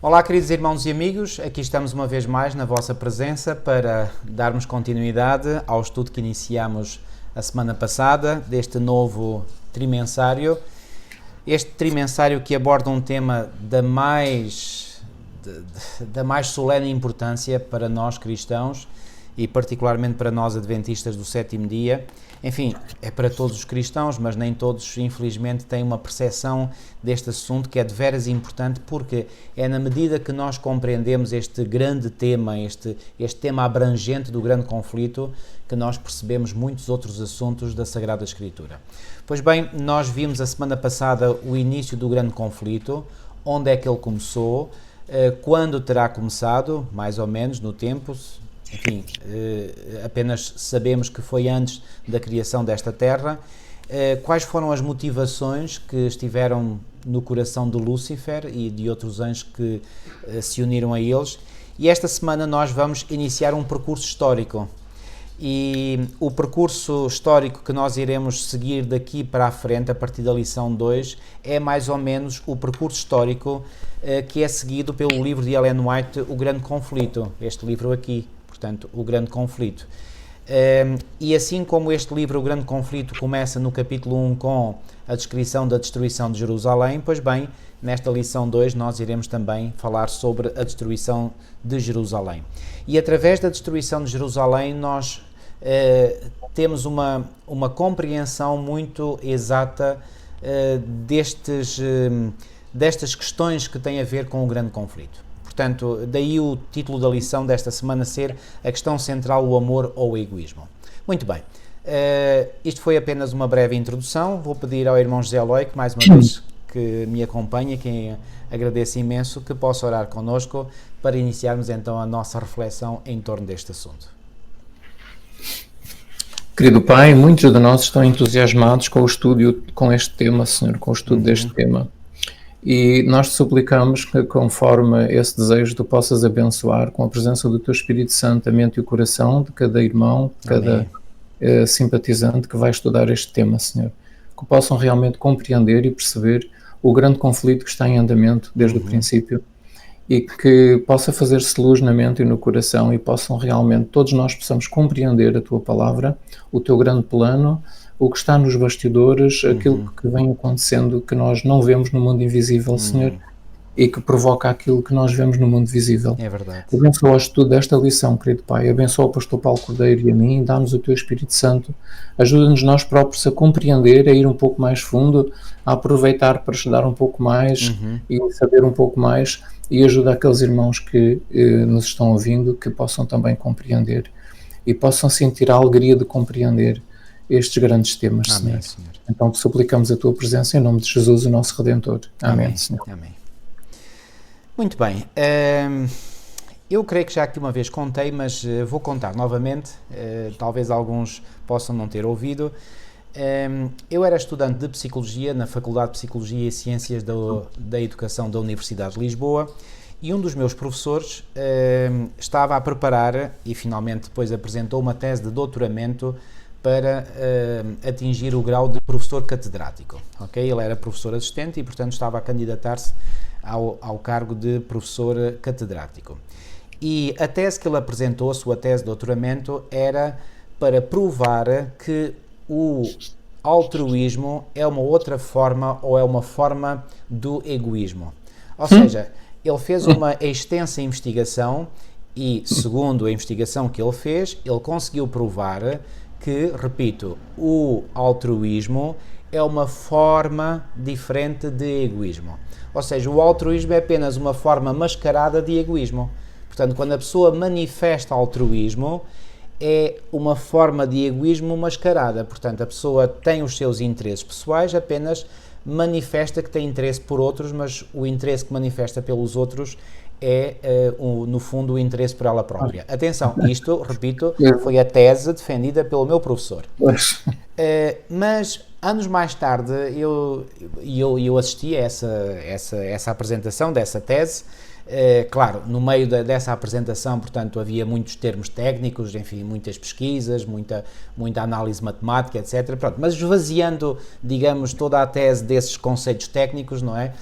Olá, queridos irmãos e amigos, aqui estamos uma vez mais na vossa presença para darmos continuidade ao estudo que iniciamos a semana passada, deste novo trimensário. Este trimensário que aborda um tema da mais solene importância para nós cristãos e particularmente para nós adventistas do sétimo dia. Enfim, é para todos os cristãos, mas nem todos, infelizmente, têm uma percepção deste assunto que é de veras importante, porque é na medida que nós compreendemos este grande tema, este tema abrangente do grande conflito, que nós percebemos muitos outros assuntos da Sagrada Escritura. Pois bem, nós vimos a semana passada o início do grande conflito, onde é que ele começou, quando terá começado, mais ou menos, no tempo. Enfim, apenas sabemos que foi antes da criação desta terra. Quais foram as motivações que estiveram no coração de Lúcifer e de outros anjos que se uniram a eles? E esta semana nós vamos iniciar um percurso histórico. E o percurso histórico que nós iremos seguir daqui para a frente, a partir da lição 2, é mais ou menos o percurso histórico que é seguido pelo livro de Ellen White, O Grande Conflito, este livro aqui. Portanto, o grande conflito. E assim como este livro, O Grande Conflito, começa no capítulo 1 com a descrição da destruição de Jerusalém, pois bem, nesta lição 2 nós iremos também falar sobre a destruição de Jerusalém. E através da destruição de Jerusalém nós temos uma compreensão muito exata destas questões que têm a ver com o grande conflito. Portanto, daí o título da lição desta semana ser a questão central, o amor ou o egoísmo. Muito bem, isto foi apenas uma breve introdução. Vou pedir ao irmão José Eloy, que mais uma vez que me acompanha, quem agradeço imenso, que possa orar connosco para iniciarmos então a nossa reflexão em torno deste assunto. Querido Pai, muitos de nós estão entusiasmados com o estudo, com este tema, Senhor, com o estudo deste tema. E nós te suplicamos que, conforme esse desejo, tu possas abençoar com a presença do teu Espírito Santo a mente e o coração de cada irmão, de cada simpatizante que vai estudar este tema, Senhor. Que possam realmente compreender e perceber o grande conflito que está em andamento desde o princípio e que possa fazer-se luz na mente e no coração e possam realmente, todos nós possamos compreender a tua palavra, o teu grande plano, o que está nos bastidores, aquilo que vem acontecendo que nós não vemos no mundo invisível, Senhor, e que provoca aquilo que nós vemos no mundo visível. É verdade. Abençoa o estudo desta lição, querido Pai. Abençoa o pastor Paulo Cordeiro e a mim, dá-nos o teu Espírito Santo. Ajuda-nos nós próprios a compreender, a ir um pouco mais fundo, a aproveitar para estudar um pouco mais e saber um pouco mais, e ajuda aqueles irmãos que nos estão ouvindo, que possam também compreender e possam sentir a alegria de compreender estes grandes temas, Amém, Senhor. Então te suplicamos a tua presença em nome de Jesus, o nosso Redentor. Amém, Senhor. Amém. Muito bem. Eu creio que já aqui uma vez contei, mas vou contar novamente. Talvez alguns possam não ter ouvido. Eu era estudante de Psicologia na Faculdade de Psicologia e Ciências da Educação da Universidade de Lisboa e um dos meus professores estava a preparar e finalmente depois apresentou uma tese de doutoramento para atingir o grau de professor catedrático. Okay? Ele era professor assistente e, portanto, estava a candidatar-se ao cargo de professor catedrático. E a tese que ele apresentou, a sua tese de doutoramento, era para provar que o altruísmo é uma outra forma ou é uma forma do egoísmo. Ou seja, ele fez uma extensa investigação e, segundo a investigação que ele fez, ele conseguiu provar que, repito, o altruísmo é uma forma diferente de egoísmo. Ou seja, o altruísmo é apenas uma forma mascarada de egoísmo. Portanto, quando a pessoa manifesta altruísmo, é uma forma de egoísmo mascarada. Portanto, a pessoa tem os seus interesses pessoais, apenas manifesta que tem interesse por outros, mas o interesse que manifesta pelos outros é, no fundo, o interesse por ela própria. Atenção, isto, repito, foi a tese defendida pelo meu professor. Mas, anos mais tarde, eu assisti a essa apresentação dessa tese Claro, no meio dessa apresentação, portanto, havia muitos termos técnicos, enfim, muitas pesquisas, muita análise matemática, etc. Pronto, mas esvaziando, digamos, toda a tese desses conceitos técnicos, não é?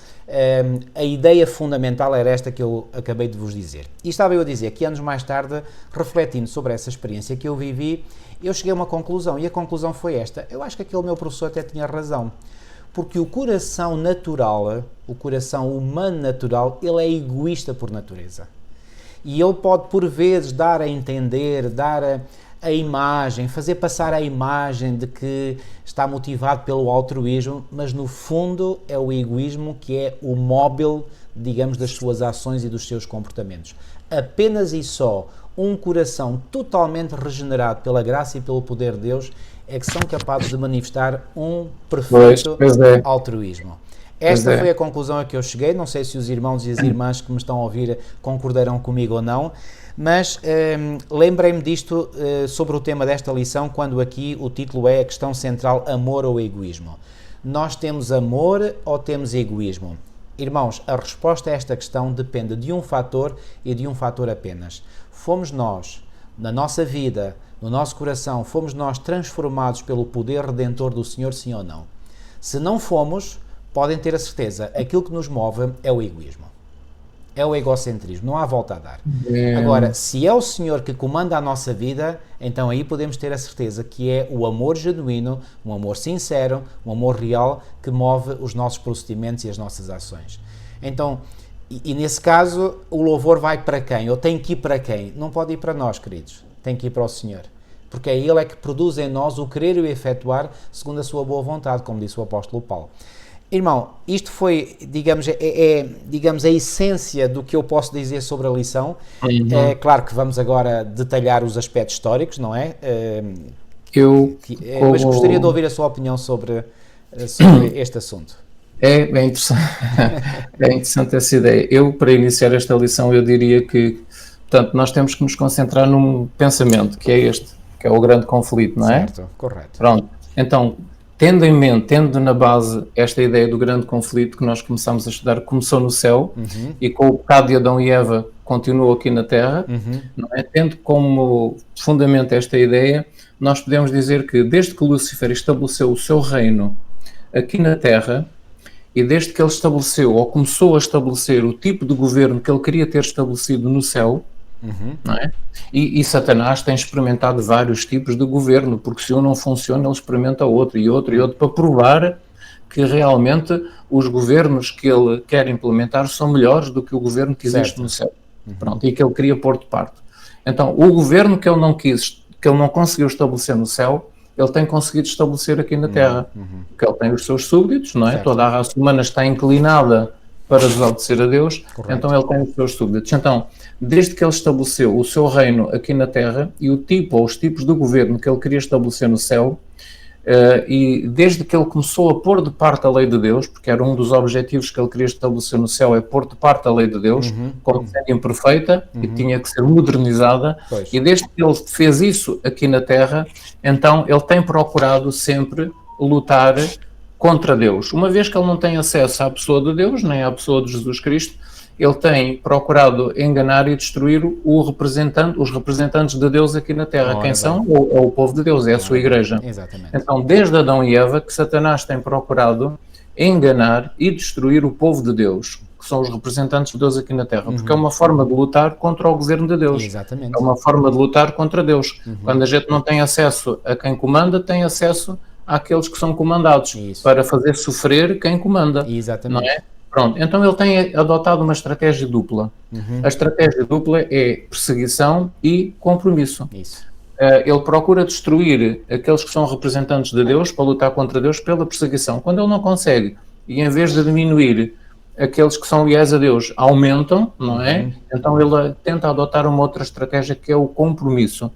A ideia fundamental era esta que eu acabei de vos dizer. E estava eu a dizer que anos mais tarde, refletindo sobre essa experiência que eu vivi, eu cheguei a uma conclusão, e a conclusão foi esta: eu acho que aquele meu professor até tinha razão. Porque o coração natural, o coração humano natural, ele é egoísta por natureza. E ele pode, por vezes, dar a entender, dar a imagem, fazer passar a imagem de que está motivado pelo altruísmo, mas no fundo é o egoísmo que é o móvel, digamos, das suas ações e dos seus comportamentos. Apenas e só um coração totalmente regenerado pela graça e pelo poder de Deus é que são capazes de manifestar um perfeito altruísmo. Esta foi a conclusão a que eu cheguei. Não sei se os irmãos e as irmãs que me estão a ouvir concordarão comigo ou não, mas lembrei-me disto sobre o tema desta lição, quando aqui o título é a questão central: amor ou egoísmo. Nós temos amor ou temos egoísmo? Irmãos, a resposta a esta questão depende de um fator e de um fator apenas. Fomos nós, na nossa vida, no nosso coração, fomos nós transformados pelo poder redentor do Senhor, sim ou não? Se não fomos, podem ter a certeza, aquilo que nos move é o egoísmo. É o egocentrismo, não há volta a dar. Agora, se é o Senhor que comanda a nossa vida, então aí podemos ter a certeza que é o amor genuíno, um amor sincero, um amor real, que move os nossos procedimentos e as nossas ações. Então, e nesse caso, o louvor vai para quem? Ou tem que ir para quem? Não pode ir para nós, queridos. Tem que ir para o Senhor. Porque é Ele que produz em nós o querer e o efetuar segundo a sua boa vontade, como disse o apóstolo Paulo. Irmão, isto foi, digamos, a essência do que eu posso dizer sobre a lição. É claro que vamos agora detalhar os aspectos históricos, não é? Mas gostaria de ouvir a sua opinião sobre este assunto. É interessante, é interessante essa ideia. Eu, para iniciar esta lição, eu diria que, portanto, nós temos que nos concentrar num pensamento, que é este, que é o grande conflito, não é? Certo, correto. Pronto, então, tendo em mente, tendo na base esta ideia do grande conflito que nós começamos a estudar, começou no céu, e com o pecado de Adão e Eva continuou aqui na Terra, não é? Tendo como fundamento esta ideia, nós podemos dizer que desde que Lúcifer estabeleceu o seu reino aqui na Terra, e desde que ele estabeleceu, ou começou a estabelecer, o tipo de governo que ele queria ter estabelecido no céu, não é? E Satanás tem experimentado vários tipos de governo, porque se um não funciona, ele experimenta outro e outro e outro, para provar que realmente os governos que ele quer implementar são melhores do que o governo que existe no céu. Pronto, e que ele queria pôr de parte. Então, o governo que ele não quis, que ele não conseguiu estabelecer no céu, ele tem conseguido estabelecer aqui na Terra, porque ele tem os seus súbditos, não é? Toda a raça humana está inclinada para desobedecer a Deus, então ele tem os seus súbditos. Então, desde que ele estabeleceu o seu reino aqui na Terra e o tipo ou os tipos de governo que ele queria estabelecer no céu, e desde que ele começou a pôr de parte a lei de Deus, porque era um dos objetivos que ele queria estabelecer no céu, é pôr de parte a lei de Deus, como sendo imperfeita e tinha que ser modernizada, e desde que ele fez isso aqui na Terra, então ele tem procurado sempre lutar contra Deus. Uma vez que ele não tem acesso à pessoa de Deus, nem à pessoa de Jesus Cristo, ele tem procurado enganar e destruir os representantes de Deus aqui na Terra. Quem são? É o povo de Deus, é a sua igreja. Exatamente. Então, desde Adão e Eva, que Satanás tem procurado enganar e destruir o povo de Deus, que são os representantes de Deus aqui na Terra, porque é uma forma de lutar contra o governo de Deus. Exatamente. É uma forma de lutar contra Deus. Quando a gente não tem acesso a quem comanda, tem acesso àqueles que são comandados, para fazer sofrer quem comanda. Exatamente. Não é? Pronto, então ele tem adotado uma estratégia dupla. A estratégia dupla é perseguição e compromisso. Ele procura destruir aqueles que são representantes de Deus, para lutar contra Deus, pela perseguição. Quando ele não consegue, e em vez de diminuir aqueles que são leais a Deus, aumentam, não é? Então ele tenta adotar uma outra estratégia, que é o compromisso.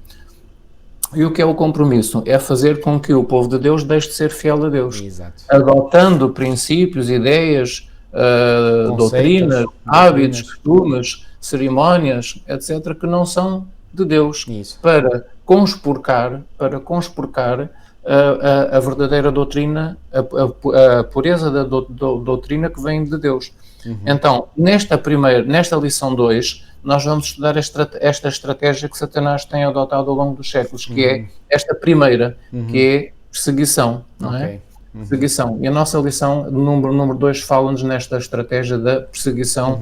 E o que é o compromisso? É fazer com que o povo de Deus deixe de ser fiel a Deus. Adotando princípios, ideias, doutrinas, hábitos, costumes, cerimónias, etc., que não são de Deus, para conspurcar a verdadeira doutrina, a pureza da doutrina que vem de Deus. Então, nesta lição 2, nós vamos estudar esta estratégia que Satanás tem adotado ao longo dos séculos, que é esta primeira, que é perseguição, não é? Perseguição. E a nossa lição, número 2, fala-nos nesta estratégia da perseguição,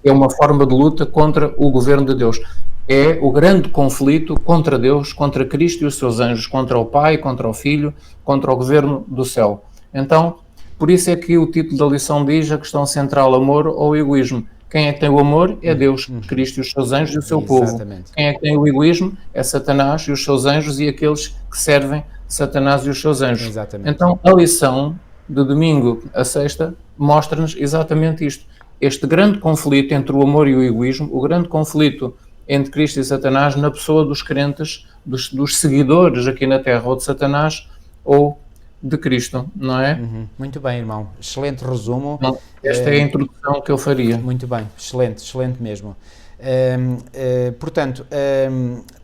que é uma forma de luta contra o governo de Deus. É o grande conflito contra Deus, contra Cristo e os seus anjos, contra o Pai, contra o Filho, contra o governo do céu. Então, por isso é que o título da lição diz a questão central, amor ou egoísmo. Quem é que tem o amor? É Deus, Cristo e os seus anjos e o seu povo. Quem é que tem o egoísmo? É Satanás e os seus anjos e aqueles que servem Satanás e os seus anjos. Exatamente. Então, a lição de domingo a sexta mostra-nos exatamente isto. Este grande conflito entre o amor e o egoísmo, o grande conflito entre Cristo e Satanás na pessoa dos crentes, dos seguidores aqui na Terra, ou de Satanás ou de Cristo, não é? Muito bem, irmão. Excelente resumo. Esta é a introdução que eu faria. Muito bem, excelente mesmo. Portanto,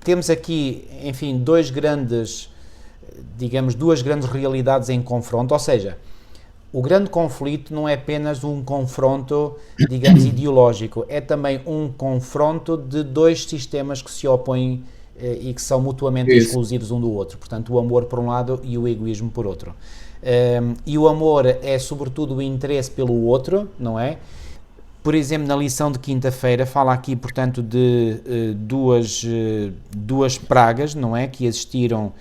temos aqui, enfim, duas grandes realidades em confronto, ou seja, o grande conflito não é apenas um confronto, digamos, ideológico, é também um confronto de dois sistemas que se opõem e que são mutuamente exclusivos um do outro. Portanto, o amor por um lado e o egoísmo por outro. E o amor é sobretudo o interesse pelo outro, não é? Por exemplo, na lição de quinta-feira fala aqui, portanto, de duas pragas, não é? Que existiram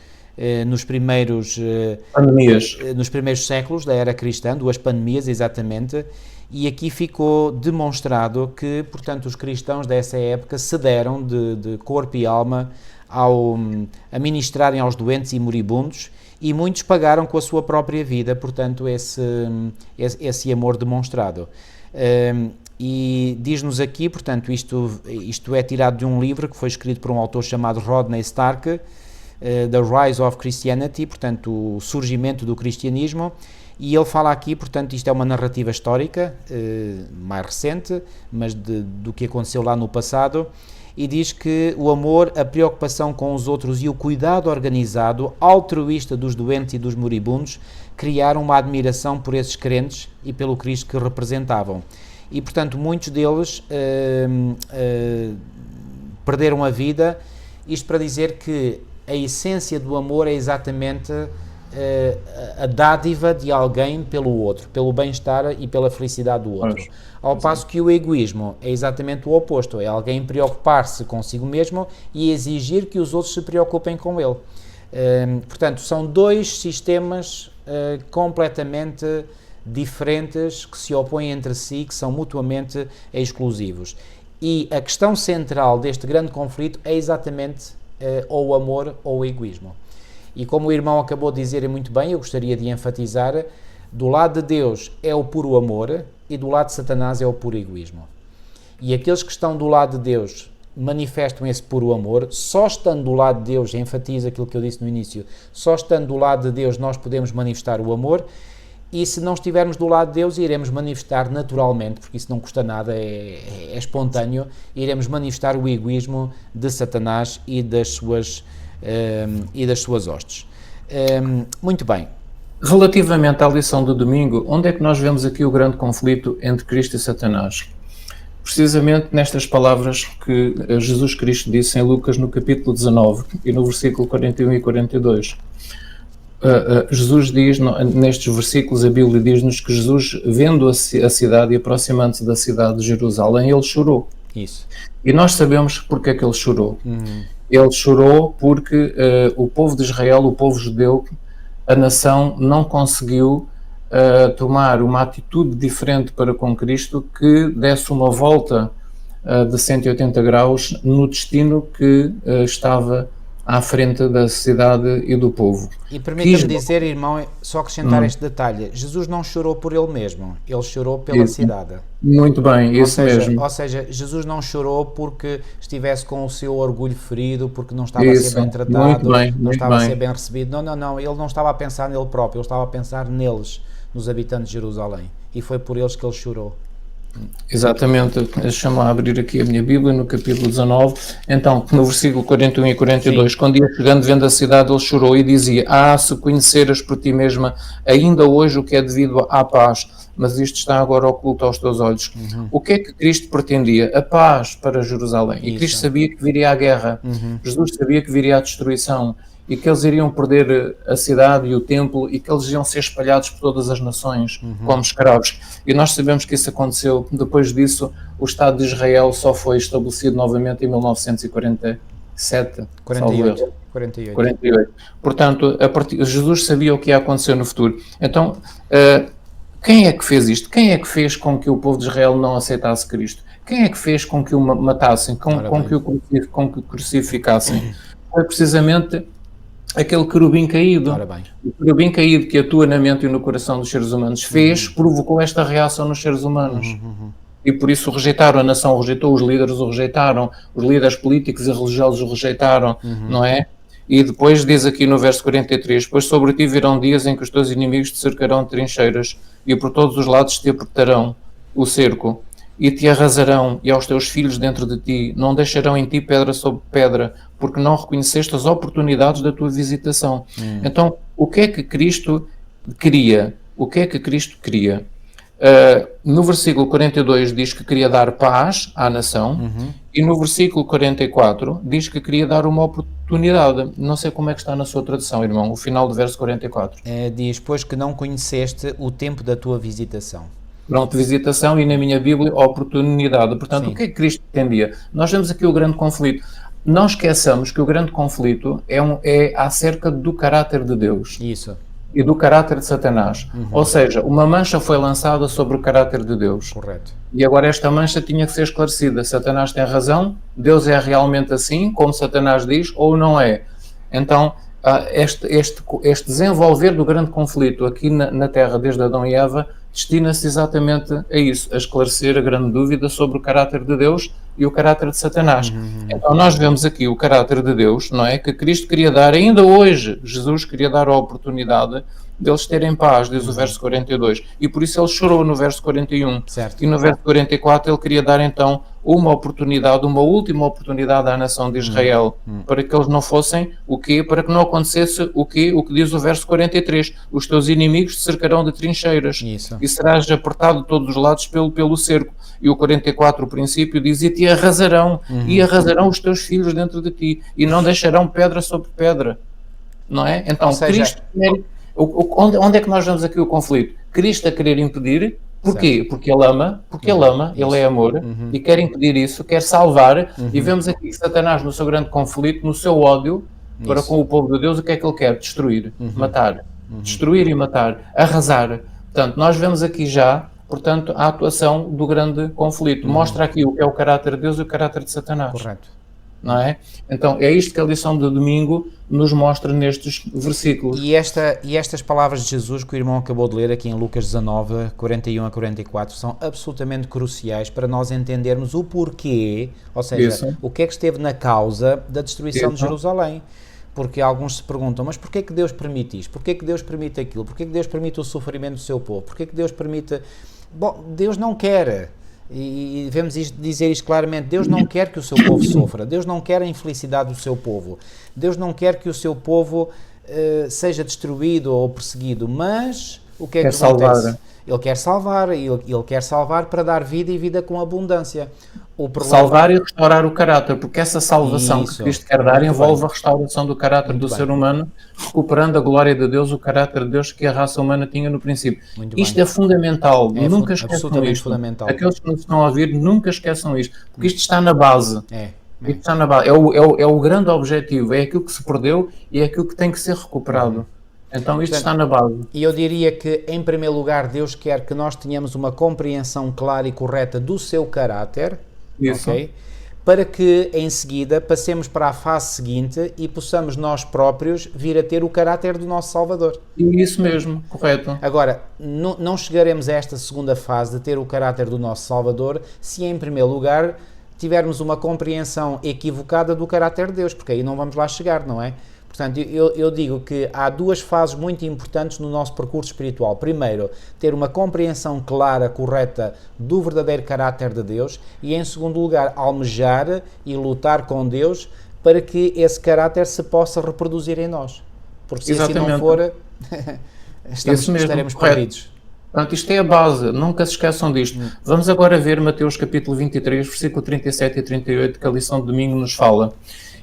nos primeiros séculos da era cristã, duas pandemias, exatamente, e aqui ficou demonstrado que, portanto, os cristãos dessa época cederam de corpo e alma a ministrarem aos doentes e moribundos, e muitos pagaram com a sua própria vida, portanto, esse amor demonstrado. E diz-nos aqui, portanto, isto é tirado de um livro que foi escrito por um autor chamado Rodney Stark, The Rise of Christianity, portanto, o surgimento do cristianismo, e ele fala aqui, portanto, isto é uma narrativa histórica, mais recente, mas do que aconteceu lá no passado, e diz que o amor, a preocupação com os outros e o cuidado organizado, altruísta dos doentes e dos moribundos, criaram uma admiração por esses crentes e pelo Cristo que representavam. E, portanto, muitos deles perderam a vida, isto para dizer que a essência do amor é exatamente a dádiva de alguém pelo outro, pelo bem-estar e pela felicidade do outro. Ao passo que o egoísmo é exatamente o oposto, é alguém preocupar-se consigo mesmo e exigir que os outros se preocupem com ele. Portanto, são dois sistemas completamente diferentes que se opõem entre si, que são mutuamente exclusivos. E a questão central deste grande conflito é exatamente ou o amor ou o egoísmo. E como o irmão acabou de dizer muito bem, eu gostaria de enfatizar, do lado de Deus é o puro amor e do lado de Satanás é o puro egoísmo. E aqueles que estão do lado de Deus manifestam esse puro amor, só estando do lado de Deus, enfatizo aquilo que eu disse no início, só estando do lado de Deus nós podemos manifestar o amor, e se não estivermos do lado de Deus iremos manifestar naturalmente, porque isso não custa nada, é espontâneo, iremos manifestar o egoísmo de Satanás e das suas hostes. Muito bem. Relativamente à lição do domingo, onde é que nós vemos aqui o grande conflito entre Cristo e Satanás? Precisamente nestas palavras que Jesus Cristo disse em Lucas no capítulo 19 e no versículo 41 e 42. Jesus diz, nestes versículos a Bíblia diz-nos que Jesus, vendo a cidade e aproximando-se da cidade de Jerusalém, ele chorou. Isso. E nós sabemos porque é que ele chorou. Ele chorou porque o povo de Israel, o povo judeu, a nação não conseguiu tomar uma atitude diferente para com Cristo que desse uma volta de 180 graus no destino que estava à frente da cidade e do povo. E permita-me dizer, irmão, só acrescentar este detalhe, Jesus não chorou por ele mesmo, ele chorou pela cidade. Muito bem, isso mesmo. Ou seja, Jesus não chorou porque estivesse com o seu orgulho ferido, porque não estava a ser bem tratado, não estava a ser bem recebido. Não, ele não estava a pensar nele próprio, ele estava a pensar neles, nos habitantes de Jerusalém. E foi por eles que ele chorou. Exatamente, deixa-me abrir aqui a minha Bíblia no capítulo 19. Então, no versículo 41 e 42, quando ia chegando, vendo a cidade, ele chorou e dizia: se conheceras por ti mesma, ainda hoje o que é devido à paz, mas isto está agora oculto aos teus olhos. O que é que Cristo pretendia? A paz para Jerusalém. E Cristo sabia que viria a guerra. Jesus sabia que viria a destruição e que eles iriam perder a cidade e o templo e que eles iam ser espalhados por todas as nações como escravos. E nós sabemos que isso aconteceu. Depois disso, o Estado de Israel só foi estabelecido novamente em 1947. 48. 48. Portanto, Jesus sabia o que ia acontecer no futuro. Então, quem é que fez isto? Quem é que fez com que o povo de Israel não aceitasse Cristo? Quem é que fez com que o matassem, com que o crucificassem? Foi precisamente aquele querubim caído. O querubim caído que atua na mente e no coração dos seres humanos provocou esta reação nos seres humanos. E por isso rejeitaram, a nação rejeitou, os líderes o rejeitaram, os líderes políticos e religiosos o rejeitaram, não é? E depois diz aqui no verso 43, pois sobre ti virão dias em que os teus inimigos te cercarão de trincheiras e por todos os lados te apertarão o cerco e te arrasarão e aos teus filhos dentro de ti, não deixarão em ti pedra sobre pedra, porque não reconheceste as oportunidades da tua visitação. Então, o que é que Cristo queria? O que é que Cristo queria? No versículo 42 diz que queria dar paz à nação e no versículo 44 diz que queria dar uma oportunidade. Não sei como é que está na sua tradução, irmão, o final do verso 44. Diz, pois que não conheceste o tempo da tua visitação. Pronto, visitação e na minha Bíblia, oportunidade. Portanto, o que é que Cristo entendia? Nós vemos aqui o grande conflito. Não esqueçamos que o grande conflito é acerca do caráter de Deus. Isso. E do caráter de Satanás. Ou seja, uma mancha foi lançada sobre o caráter de Deus. Correto. E agora esta mancha tinha que ser esclarecida. Satanás tem razão? Deus é realmente assim, como Satanás diz, ou não é? Então, este desenvolver do grande conflito aqui na Terra, desde Adão e Eva, destina-se exatamente a isso, a esclarecer a grande dúvida sobre o caráter de Deus e o caráter de Satanás. Então nós vemos aqui o caráter de Deus, não é? Que Cristo queria dar, ainda hoje, Jesus queria dar a oportunidade deles terem paz, diz o verso 42. E por isso ele chorou no verso 41. Certo. E no verso 44 ele queria dar então uma oportunidade, uma última oportunidade à nação de Israel, para que eles não fossem o quê? Para que não acontecesse o quê? O que diz o verso 43. Os teus inimigos te cercarão de trincheiras. Isso. E serás apertado de todos os lados pelo cerco. E o 44, o princípio, diz, e te arrasarão, e arrasarão os teus filhos dentro de ti, e não deixarão pedra sobre pedra. Não é? Então, Cristo... Onde é que nós vemos aqui o conflito? Cristo a querer impedir, porquê? Certo. Porque ele ama, ele é amor, e quer impedir isso, quer salvar, e vemos aqui Satanás no seu grande conflito, no seu ódio para com o povo de Deus, o que é que ele quer? Destruir, matar, destruir e matar, arrasar. Portanto, nós vemos aqui já, portanto, a atuação do grande conflito. Mostra aqui o que é o caráter de Deus e o caráter de Satanás. Correto. Não é? Então, é isto que a lição de domingo nos mostra nestes versículos. E estas palavras de Jesus que o irmão acabou de ler aqui em Lucas 19, 41 a 44, são absolutamente cruciais para nós entendermos o porquê, ou seja, o que é que esteve na causa da destruição de Jerusalém. Porque alguns se perguntam, mas porquê que Deus permite isto? Porquê que Deus permite aquilo? Porquê que Deus permite o sofrimento do seu povo? Porquê que Deus permite... Bom, Deus não quer... E devemos dizer isto claramente, Deus não quer que o seu povo sofra, Deus não quer a infelicidade do seu povo, Deus não quer que o seu povo seja destruído ou perseguido, mas o que é que acontece? Ele quer salvar, e ele quer salvar para dar vida e vida com abundância. Salvar e restaurar o caráter, porque essa salvação que Cristo quer dar envolve a restauração do caráter do ser humano, recuperando a glória de Deus, o caráter de Deus que a raça humana tinha no princípio. Isto é fundamental, nunca esqueçam isto. Fundamental. Aqueles que nos estão a ouvir, nunca esqueçam isto, porque isto está na base. Isto está na base. É o grande objetivo, é aquilo que se perdeu e é aquilo que tem que ser recuperado. Então isto está na base. E eu diria que, em primeiro lugar, Deus quer que nós tenhamos uma compreensão clara e correta do seu caráter, okay? Para que, em seguida, passemos para a fase seguinte e possamos nós próprios vir a ter o caráter do nosso Salvador. Isso mesmo, correto. Agora, não chegaremos a esta segunda fase de ter o caráter do nosso Salvador se, em primeiro lugar, tivermos uma compreensão equivocada do caráter de Deus, porque aí não vamos lá chegar, não é? Portanto, eu digo que há duas fases muito importantes no nosso percurso espiritual. Primeiro, ter uma compreensão clara, correta do verdadeiro caráter de Deus e, em segundo lugar, almejar e lutar com Deus para que esse caráter se possa reproduzir em nós. Porque se assim não for, estaremos perdidos. Portanto, isto é a base, nunca se esqueçam disto. Vamos agora ver Mateus capítulo 23, versículo 37 e 38, que a lição de domingo nos fala.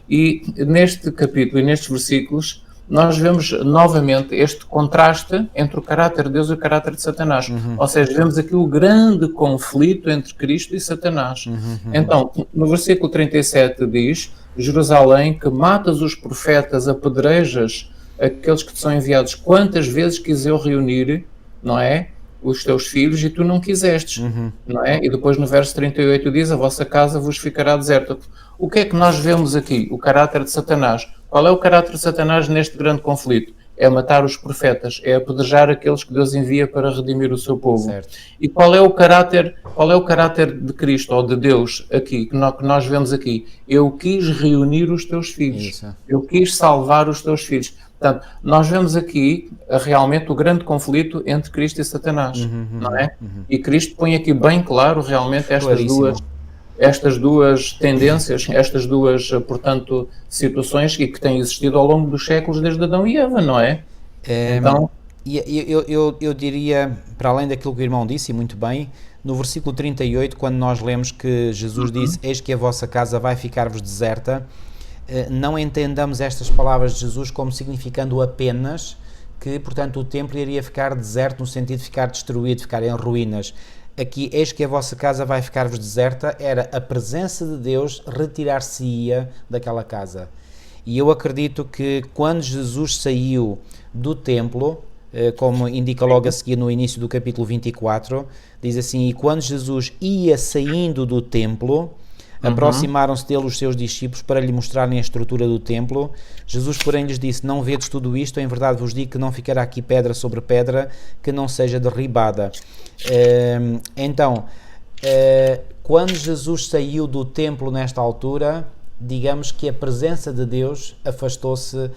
E neste capítulo e nestes versículos nós vemos novamente este contraste entre o caráter de Deus e o caráter de Satanás. Ou seja, vemos aqui o grande conflito entre Cristo e Satanás. Então, no versículo 37 diz: Jerusalém, que matas os profetas, apedrejas aqueles que te são enviados, quantas vezes quis eu reunir, não é, os teus filhos e tu não quisestes, não é? E depois no verso 38 diz: a vossa casa vos ficará deserta. O que é que nós vemos aqui? O caráter de Satanás. Qual é o caráter de Satanás neste grande conflito? É matar os profetas, é apedrejar aqueles que Deus envia para redimir o seu povo. Certo. E qual é o caráter de Cristo ou de Deus aqui, que nós vemos aqui? Eu quis reunir os teus filhos. Isso. Eu quis salvar os teus filhos. Portanto, nós vemos aqui realmente o grande conflito entre Cristo e Satanás, não é? E Cristo põe aqui bem claro realmente estas duas tendências, estas duas, portanto, situações que têm existido ao longo dos séculos desde Adão e Eva, não é? Então, eu diria, para além daquilo que o irmão disse, e muito bem, no versículo 38, quando nós lemos que Jesus disse: eis que a vossa casa vai ficar-vos deserta, não entendamos estas palavras de Jesus como significando apenas que, portanto, o templo iria ficar deserto no sentido de ficar destruído, ficar em ruínas. Aqui, eis que a vossa casa vai ficar-vos deserta, era a presença de Deus retirar-se-ia daquela casa. E eu acredito que quando Jesus saiu do templo, como indica logo a seguir no início do capítulo 24, diz assim: e quando Jesus ia saindo do templo, aproximaram-se dele os seus discípulos para lhe mostrarem a estrutura do templo. Jesus, porém, lhes disse: não vedes tudo isto? Em verdade vos digo que não ficará aqui pedra sobre pedra que não seja derribada. Então, quando Jesus saiu do templo nesta altura, digamos que a presença de Deus afastou-se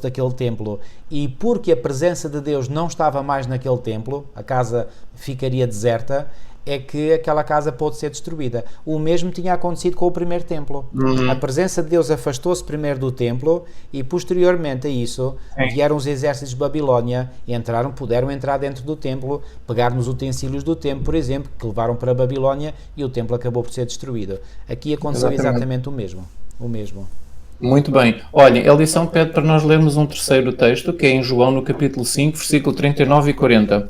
daquele templo. E porque a presença de Deus não estava mais naquele templo, a casa ficaria deserta, é que aquela casa pôde ser destruída. O mesmo tinha acontecido com o primeiro templo. A presença de Deus afastou-se primeiro do templo e posteriormente a isso vieram os exércitos de Babilónia e puderam entrar dentro do templo, pegar nos utensílios do templo, por exemplo, que levaram para a Babilónia, e o templo acabou por ser destruído. Aqui aconteceu exatamente o mesmo. Muito bem. Olhem, a lição pede para nós lermos um terceiro texto, que é em João, no capítulo 5, versículo 39 e 40.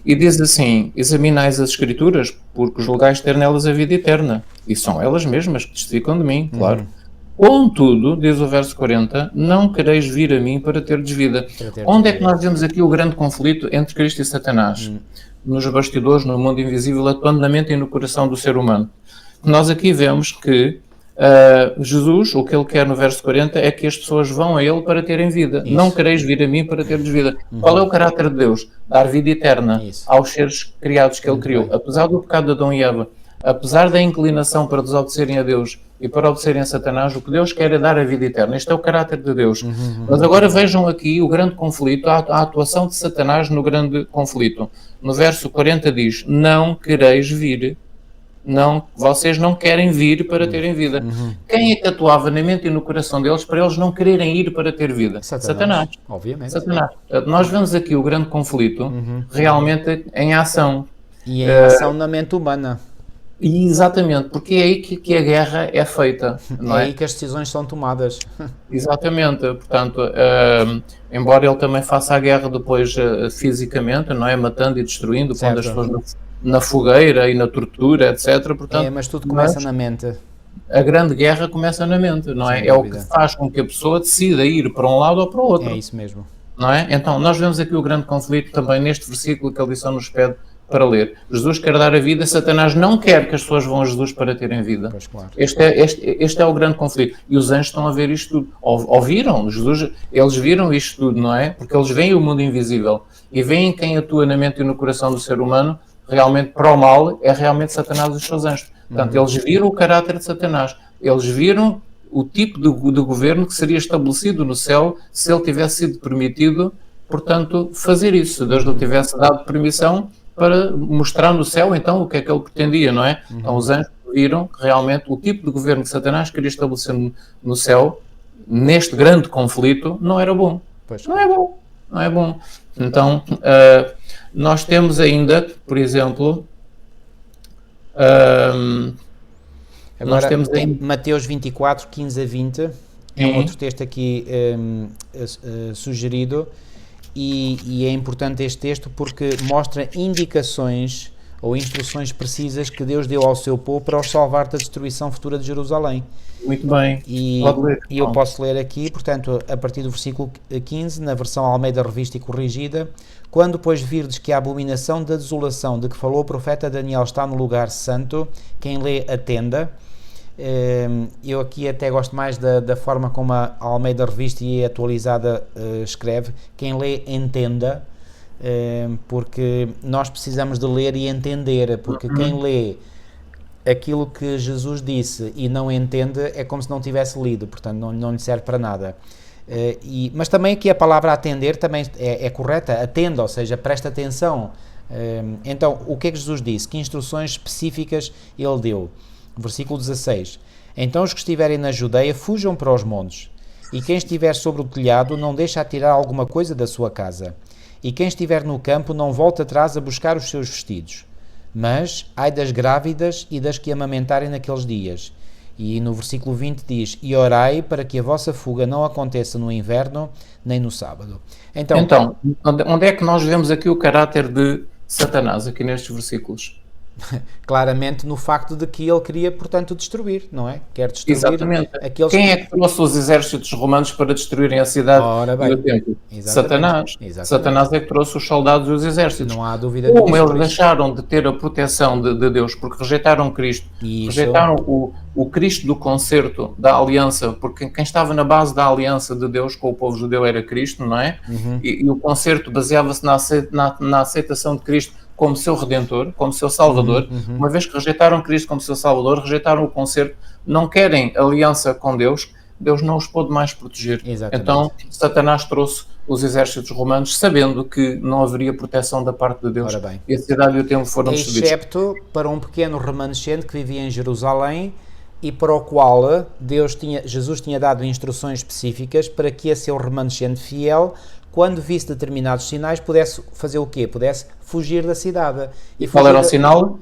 E diz assim: examinais as Escrituras, porque julgais ter nelas a vida eterna. E são elas mesmas que testificam de mim, claro. Contudo, diz o verso 40, não quereis vir a mim para terdes vida. Onde é que nós vemos aqui o grande conflito entre Cristo e Satanás? Nos bastidores, no mundo invisível, atuando na mente e no coração do ser humano. Nós aqui vemos que Jesus, o que ele quer no verso 40 é que as pessoas vão a ele para terem vida. Isso. Não quereis vir a mim para teres vida. Qual é o caráter de Deus? Dar vida eterna aos seres criados que ele criou. Apesar do pecado de Adão e Eva, apesar da inclinação para desobedecerem a Deus e para obedecerem a Satanás, o que Deus quer é dar a vida eterna. Este é o caráter de Deus. Mas agora vejam aqui o grande conflito, a atuação de Satanás no grande conflito. No verso 40 diz: não quereis vir. Não, vocês não querem vir para terem vida. Quem é que atuava na mente e no coração deles para eles não quererem ir para ter vida? Satanás. Obviamente. Satanás. Nós vemos aqui o grande conflito realmente em ação. E em ação na mente humana. Exatamente, porque é aí que a guerra é feita. Não é? Aí que as decisões são tomadas. Exatamente, portanto, embora ele também faça a guerra depois fisicamente, não é? Matando e destruindo, quando as pessoas na fogueira e na tortura, etc. Portanto, mas tudo começa na mente. A grande guerra começa na mente, não é? É o que faz com que a pessoa decida ir para um lado ou para o outro. É isso mesmo. Não é? Então, nós vemos aqui o grande conflito também neste versículo que a lição nos pede para ler. Jesus quer dar a vida, Satanás não quer que as pessoas vão a Jesus para terem vida. Pois, claro. Este é o grande conflito. E os anjos estão a ver isto tudo. Ouviram? Jesus, eles viram isto tudo, não é? Porque eles veem o mundo invisível e veem quem atua na mente e no coração do ser humano realmente para o mal, é realmente Satanás e os seus anjos. Portanto, eles viram o caráter de Satanás. Eles viram o tipo de governo que seria estabelecido no céu se ele tivesse sido permitido, portanto, fazer isso. Se Deus lhe tivesse dado permissão para mostrar no céu, então, o que é que ele pretendia, não é? Então, os anjos viram que realmente o tipo de governo que Satanás queria estabelecer no céu, neste grande conflito, não era bom. Não é bom. Não é bom. Então, nós temos ainda, por exemplo... Agora, nós temos em Mateus 24, 15 a 20, é um outro texto aqui sugerido, e é importante este texto porque mostra indicações ou instruções precisas que Deus deu ao seu povo para os salvar da destruição futura de Jerusalém. Muito bem. E eu posso ler aqui, portanto, a partir do versículo 15, na versão Almeida Revista e Corrigida: quando, pois, virdes que a abominação da desolação de que falou o profeta Daniel está no lugar santo, quem lê atenda. Eu aqui até gosto mais da forma como a Almeida Revista e Atualizada escreve: quem lê entenda, porque nós precisamos de ler e entender, porque quem lê aquilo que Jesus disse e não entende é como se não tivesse lido, portanto não lhe serve para nada. Mas também aqui a palavra atender também é correta, atenda, ou seja, presta atenção. Então, o que é que Jesus disse? Que instruções específicas ele deu? Versículo 16: então os que estiverem na Judeia fujam para os montes, e quem estiver sobre o telhado não deixe atirar alguma coisa da sua casa, e quem estiver no campo não volte atrás a buscar os seus vestidos. Mas, ai das grávidas e das que amamentarem naqueles dias. E no versículo 20 diz: e orai para que a vossa fuga não aconteça no inverno, nem no sábado. Então, onde é que nós vemos aqui o caráter de Satanás, aqui nestes versículos? Claramente no facto de que ele queria, portanto, destruir, não é? Quer destruir. Exatamente. Quem é que trouxe os exércitos romanos para destruírem a cidade e o templo? Satanás. Exatamente. Satanás é que trouxe os soldados e os exércitos. Não há dúvida. Como eles deixaram de ter a proteção de Deus porque rejeitaram Cristo, rejeitaram o Cristo do concerto da aliança, porque quem estava na base da aliança de Deus com o povo judeu era Cristo, não é? E o concerto baseava-se na aceitação de Cristo como seu Redentor, como seu Salvador. Uma vez que rejeitaram Cristo como seu Salvador, rejeitaram o concerto, não querem aliança com Deus, Deus não os pôde mais proteger. Exatamente. Então, Satanás trouxe os exércitos romanos, sabendo que não haveria proteção da parte de Deus. E a cidade e o templo foram destruídos. Excepto para um pequeno remanescente que vivia em Jerusalém e para o qual Jesus tinha dado instruções específicas para que a seu remanescente fiel, quando visse determinados sinais, pudesse fazer o quê? Pudesse fugir da cidade. E qual era o sinal?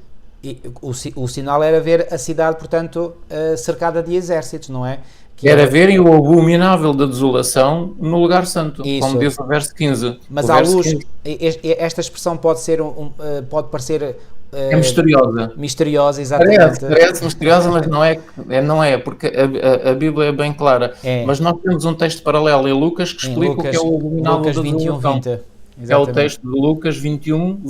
O sinal era ver a cidade, portanto, cercada de exércitos, não é? Era verem o abominável da desolação no lugar santo, como diz o verso 15. Mas à luz, esta expressão pode parecer... é misteriosa. Misteriosa, exatamente. Parece misteriosa, mas não é, porque a Bíblia é bem clara. Mas nós temos um texto paralelo em Lucas que explica o que é o abominável da desolação. 21, 20. Exatamente. É o texto de Lucas 21,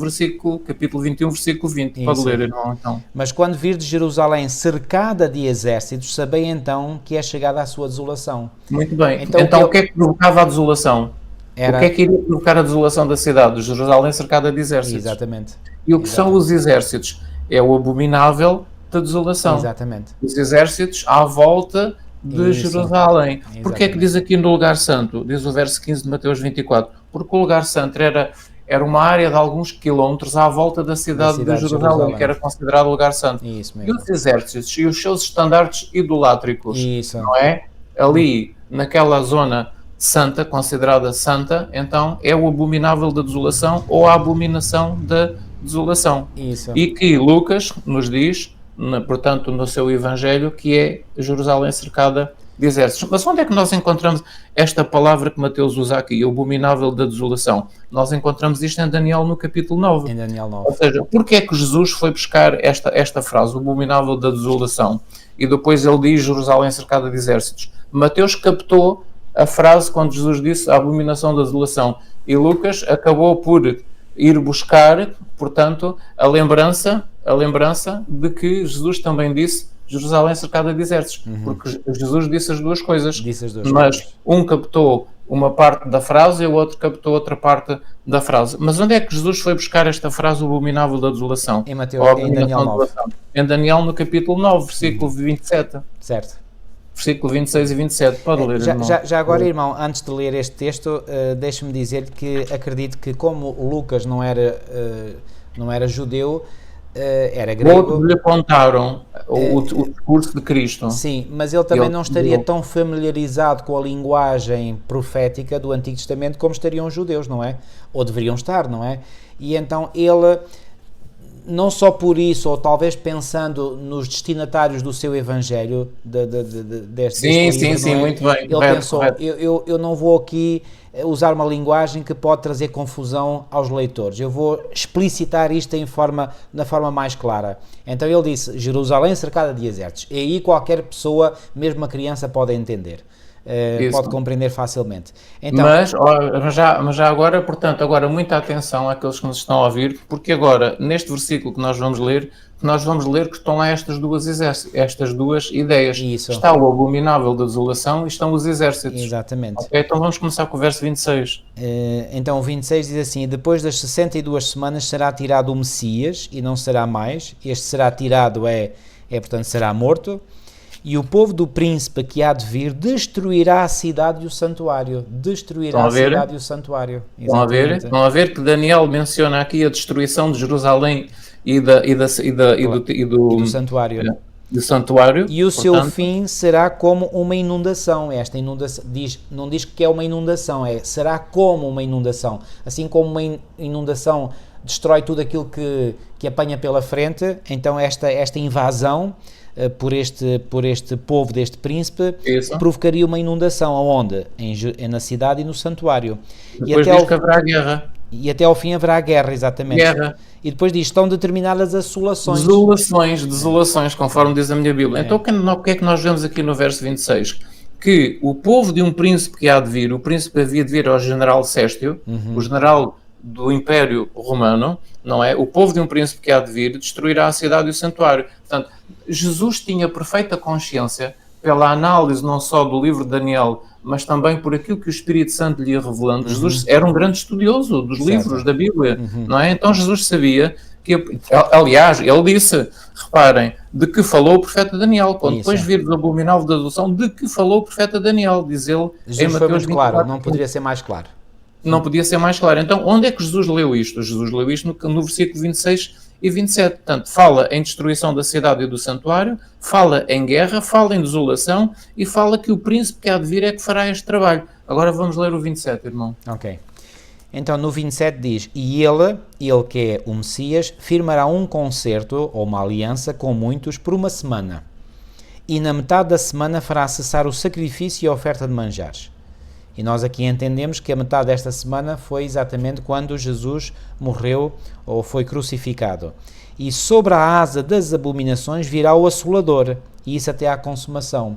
capítulo 21, versículo 20. Pode ler, irmão, então. Mas quando virdes Jerusalém cercada de exércitos, sabei então que é chegada à sua desolação. Muito bem. Então o que é que provocava a desolação? O que é que iria provocar a desolação da cidade? Jerusalém cercada de exércitos. Exatamente. E o que são os exércitos? É o abominável da desolação. Exatamente. Os exércitos à volta de Jerusalém. Porquê é que diz aqui no lugar santo? Diz o verso 15 de Mateus 24. Porque o lugar santo era uma área de alguns quilómetros à volta da cidade de Jerusalém, que era considerado lugar santo. Isso mesmo. E os exércitos e os seus estandartes idolátricos, não é? Ali, naquela zona santa, considerada santa, então é o abominável da desolação ou a abominação da desolação. Isso. E que Lucas nos diz, portanto, no seu Evangelho, que é Jerusalém cercada de exércitos. Mas onde é que nós encontramos esta palavra que Mateus usa aqui, o abominável da desolação? Nós encontramos isto em Daniel no capítulo 9. Em Daniel 9. Ou seja, porquê é que Jesus foi buscar esta frase, o abominável da desolação? E depois ele diz Jerusalém cercada de exércitos. Mateus captou a frase quando Jesus disse a abominação da desolação. E Lucas acabou por ir buscar, portanto, a lembrança de que Jesus também disse Jerusalém cercada de exércitos, porque Jesus disse as duas coisas, mas um captou uma parte da frase e o outro captou outra parte da frase. Mas onde é que Jesus foi buscar esta frase, o abominável da desolação? Em Daniel 9. Em Daniel no capítulo 9, versículo 27. Certo. versículo 26 e 27. Pode ler, irmão. Já agora, irmão, antes de ler este texto, deixa-me dizer que acredito que como Lucas não era judeu, era grego. Outros lhe apontaram o discurso de Cristo. Sim, mas ele também não estaria tão familiarizado com a linguagem profética do Antigo Testamento como estariam os judeus, não é? Ou deveriam estar, não é? E então ele, não só por isso, ou talvez pensando nos destinatários do seu Evangelho, deste livro, sim, muito bem. Ele pensou, eu não vou aqui usar uma linguagem que pode trazer confusão aos leitores, eu vou explicitar isto na forma mais clara. Então ele disse, Jerusalém cercada de desertos, e aí qualquer pessoa, mesmo uma criança, pode entender. Pode compreender facilmente. Então, mas já agora, portanto, agora muita atenção àqueles que nos estão a ouvir, porque agora, neste versículo que nós vamos ler que estão lá estas duas ideias. Isso. Está o abominável da desolação e estão os exércitos. Exatamente. Okay, então vamos começar com o verso 26. Então o 26 diz assim, depois das 62 semanas será tirado o Messias, e não será mais. Este será tirado, portanto, será morto. E o povo do príncipe que há de vir destruirá a cidade e o santuário. Destruirá a cidade e o santuário. Estão a ver que Daniel menciona aqui a destruição de Jerusalém e do santuário. Do santuário. E o seu fim será como uma inundação. Esta inundação não diz que é uma inundação, será como uma inundação. Assim como uma inundação destrói tudo aquilo que apanha pela frente, então esta invasão por este povo deste príncipe, provocaria uma inundação. Aonde? Na cidade e no santuário. Depois diz que haverá guerra. E até ao fim haverá guerra, exatamente. Guerra. E depois diz, estão determinadas assolações. Desolações, conforme diz a minha Bíblia. Então o que é que nós vemos aqui no verso 26? Que o povo de um príncipe que há de vir, o príncipe havia de vir ao general Céstio, o general do Império Romano, não é? O povo de um príncipe que há de vir destruirá a cidade e o santuário. Portanto, Jesus tinha perfeita consciência, pela análise não só do livro de Daniel, mas também por aquilo que o Espírito Santo lhe ia revelando. Jesus era um grande estudioso dos livros da Bíblia, não é? Então Jesus sabia que, aliás, ele disse, reparem, de que falou o profeta Daniel. Quando depois vir o abominável da desolação, de que falou o profeta Daniel, diz ele. Jesus foi muito claro, não poderia ser mais claro. Não podia ser mais claro. Então, onde é que Jesus leu isto? Jesus leu isto no versículo 26 e 27. Portanto, fala em destruição da cidade e do santuário, fala em guerra, fala em desolação e fala que o príncipe que há de vir é que fará este trabalho. Agora vamos ler o 27, irmão. Ok. Então, no 27 diz, e ele que é o Messias, firmará um concerto ou uma aliança com muitos por uma semana. E na metade da semana fará cessar o sacrifício e a oferta de manjares. E nós aqui entendemos que a metade desta semana foi exatamente quando Jesus morreu ou foi crucificado. E sobre a asa das abominações virá o assolador, e isso até à consumação.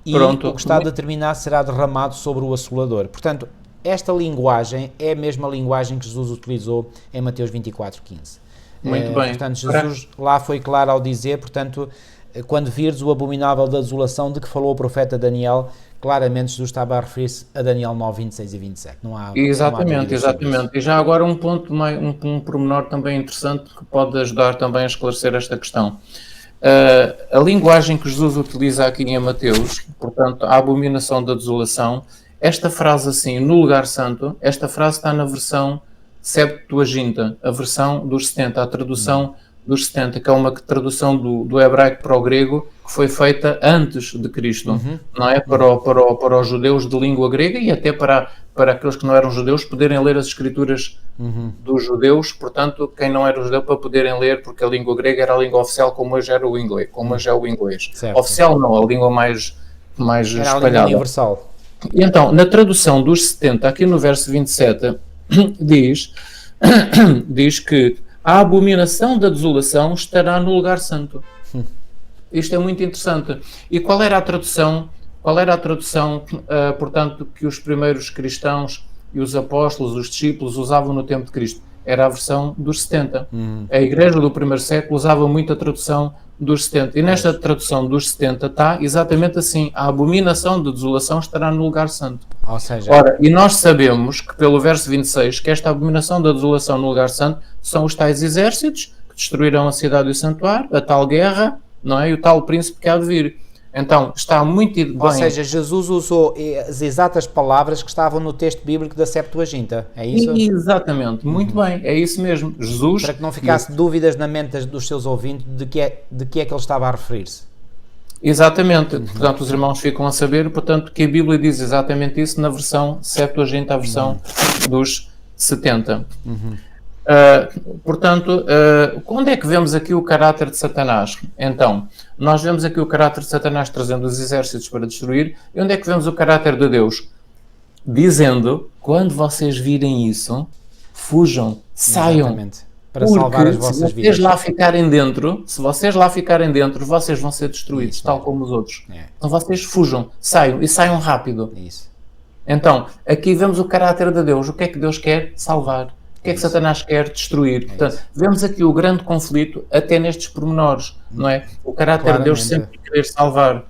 E o que está determinado será derramado sobre o assolador. Portanto, esta linguagem é a mesma linguagem que Jesus utilizou em Mateus 24:15. Muito bem. Portanto, Jesus lá foi claro ao dizer, portanto, quando virdes o abominável da desolação de que falou o profeta Daniel, claramente Jesus estava a referir-se a Daniel 9, 26 e 27. Exatamente. E já agora um ponto, um pormenor também interessante que pode ajudar também a esclarecer esta questão. A linguagem que Jesus utiliza aqui em Mateus, portanto, a abominação da desolação, esta frase assim, no lugar santo, esta frase está na versão Septuaginta, a versão dos 70, a tradução dos 70, que é uma tradução do hebraico para o grego, que foi feita antes de Cristo, não é? Para os judeus de língua grega e até para aqueles que não eram judeus poderem ler as escrituras dos judeus, portanto, quem não era judeu para poderem ler, porque a língua grega era a língua oficial, como hoje era o inglês, como hoje é o inglês. Certo. Oficial não, a língua mais era espalhada. a língua universal. E então, na tradução dos 70, aqui no verso 27, diz que a abominação da desolação estará no lugar santo. Isto é muito interessante. E qual era a tradução, portanto, que os primeiros cristãos e os apóstolos, os discípulos usavam no tempo de Cristo? Era a versão dos 70. A igreja do primeiro século usava muito a tradução dos 70. E nesta tradução dos 70 está exatamente assim: a abominação da desolação estará no lugar santo. Ou seja, ora, e nós sabemos que pelo verso 26 que esta abominação da desolação no lugar santo são os tais exércitos que destruirão a cidade e o santuário, a tal guerra, não é? E o tal príncipe que há de vir. Então, está muito bem. Ou seja, Jesus usou as exatas palavras que estavam no texto bíblico da Septuaginta, é isso? Exatamente, muito bem, é isso mesmo. Jesus... Para que não ficasse dúvidas na mente dos seus ouvintes de que é que ele estava a referir-se. Exatamente, portanto os irmãos ficam a saber, portanto, que a Bíblia diz exatamente isso na versão Septuaginta, a versão dos 70. Portanto, onde é que vemos aqui o caráter de Satanás? Então, nós vemos aqui o caráter de Satanás trazendo os exércitos para destruir, e onde é que vemos o caráter de Deus? Dizendo, quando vocês virem isso, fujam, saiam. Exatamente. Para salvar as vossas vidas. Se vocês lá ficarem dentro, vocês vão ser destruídos, tal como os outros. Então vocês fujam, saiam, e saiam rápido. Isso. Então, aqui vemos o caráter de Deus. O que é que Deus quer? Salvar. O que é que Satanás quer? Destruir. Portanto, vemos aqui o grande conflito até nestes pormenores, não é? O caráter de Deus sempre querer salvar.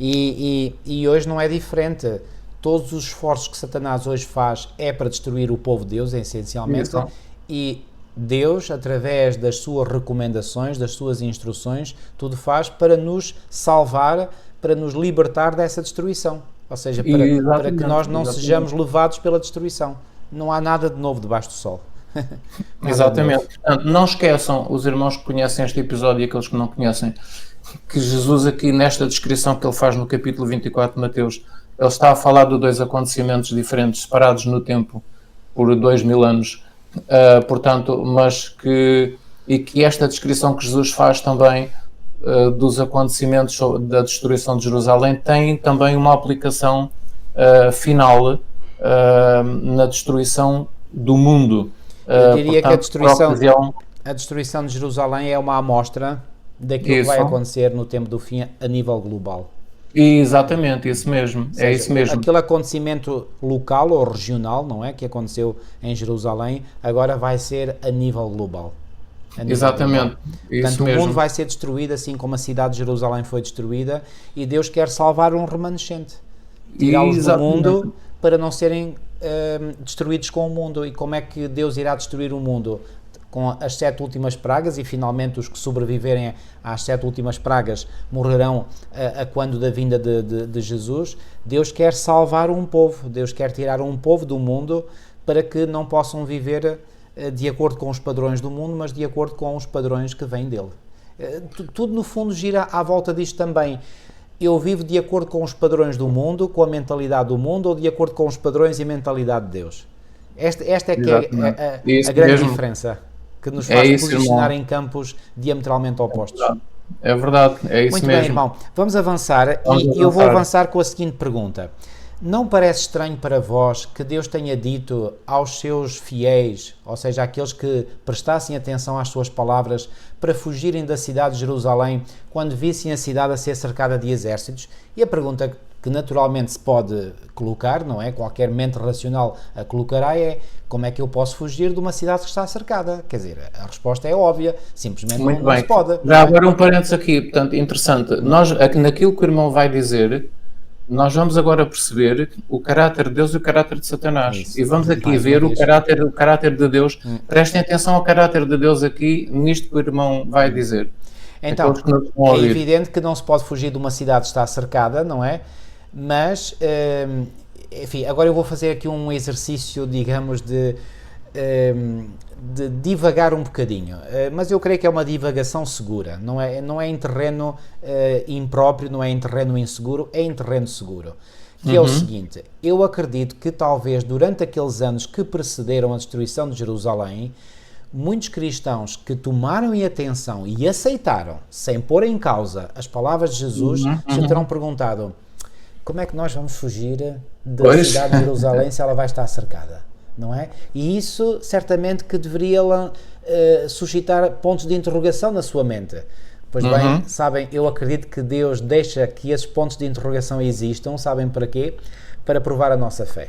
E hoje não é diferente. Todos os esforços que Satanás hoje faz é para destruir o povo de Deus, essencialmente. Isso. E Deus, através das suas recomendações, das suas instruções, tudo faz para nos salvar, para nos libertar dessa destruição. Ou seja, para que nós não sejamos levados pela destruição. Não há nada de novo debaixo do sol. Exatamente. Portanto, não esqueçam, os irmãos que conhecem este episódio e aqueles que não conhecem, que Jesus aqui nesta descrição que ele faz no capítulo 24 de Mateus, ele está a falar de dois acontecimentos diferentes, separados no tempo por 2000 anos. Portanto, que esta descrição que Jesus faz também dos acontecimentos da destruição de Jerusalém tem também uma aplicação final na destruição do mundo. Eu diria portanto, que a destruição de Jerusalém é uma amostra daquilo que vai acontecer no tempo do fim a nível global. Exatamente, isso mesmo, seja, é isso mesmo. Aquele acontecimento local ou regional, não é, que aconteceu em Jerusalém, agora vai ser a nível global. Exatamente, isso portanto, mesmo. O mundo vai ser destruído assim como a cidade de Jerusalém foi destruída e Deus quer salvar um remanescente. Tirá-los do mundo para não serem destruídos com o mundo. E como é que Deus irá destruir o mundo? Com as 7 últimas pragas, e finalmente os que sobreviverem às 7 últimas pragas morrerão a quando da vinda de Jesus. Deus quer salvar um povo, Deus quer tirar um povo do mundo para que não possam viver de acordo com os padrões do mundo, mas de acordo com os padrões que vêm dele. Tudo no fundo gira à volta disto também. Eu vivo de acordo com os padrões do mundo, com a mentalidade do mundo, ou de acordo com os padrões e a mentalidade de Deus? Esta é que é a grande diferença, que nos faz posicionar em campos diametralmente opostos. É verdade, é isso Muito mesmo. Bem, irmão. Vamos avançar. Eu vou avançar com a seguinte pergunta. Não parece estranho para vós que Deus tenha dito aos seus fiéis, ou seja, àqueles que prestassem atenção às suas palavras, para fugirem da cidade de Jerusalém quando vissem a cidade a ser cercada de exércitos? E a pergunta que naturalmente se pode colocar, não é? Qualquer mente racional a colocará é: como é que eu posso fugir de uma cidade que está cercada? Quer dizer, a resposta é óbvia, simplesmente não se pode. Já agora um parênteses aqui, portanto, interessante. Nós, naquilo que o irmão vai dizer, nós vamos agora perceber o caráter de Deus e o caráter de Satanás. Isso. E vamos aqui ver o caráter de Deus. Prestem atenção ao caráter de Deus aqui, nisto que o irmão vai dizer. Então, é evidente que não se pode fugir de uma cidade que está cercada, não é? Mas, enfim, agora eu vou fazer aqui um exercício, digamos, de divagar um bocadinho, mas eu creio que é uma divagação segura, não é em terreno impróprio, não é em terreno inseguro, é em terreno seguro, que é o seguinte: eu acredito que talvez durante aqueles anos que precederam a destruição de Jerusalém, muitos cristãos que tomaram em atenção e aceitaram, sem pôr em causa as palavras de Jesus, se terão perguntado: como é que nós vamos fugir da cidade de Jerusalém se ela vai estar cercada? Não é? E isso certamente que deveria suscitar pontos de interrogação na sua mente. Pois bem, sabem, eu acredito que Deus deixa que esses pontos de interrogação existam, sabem para quê? Para provar a nossa fé.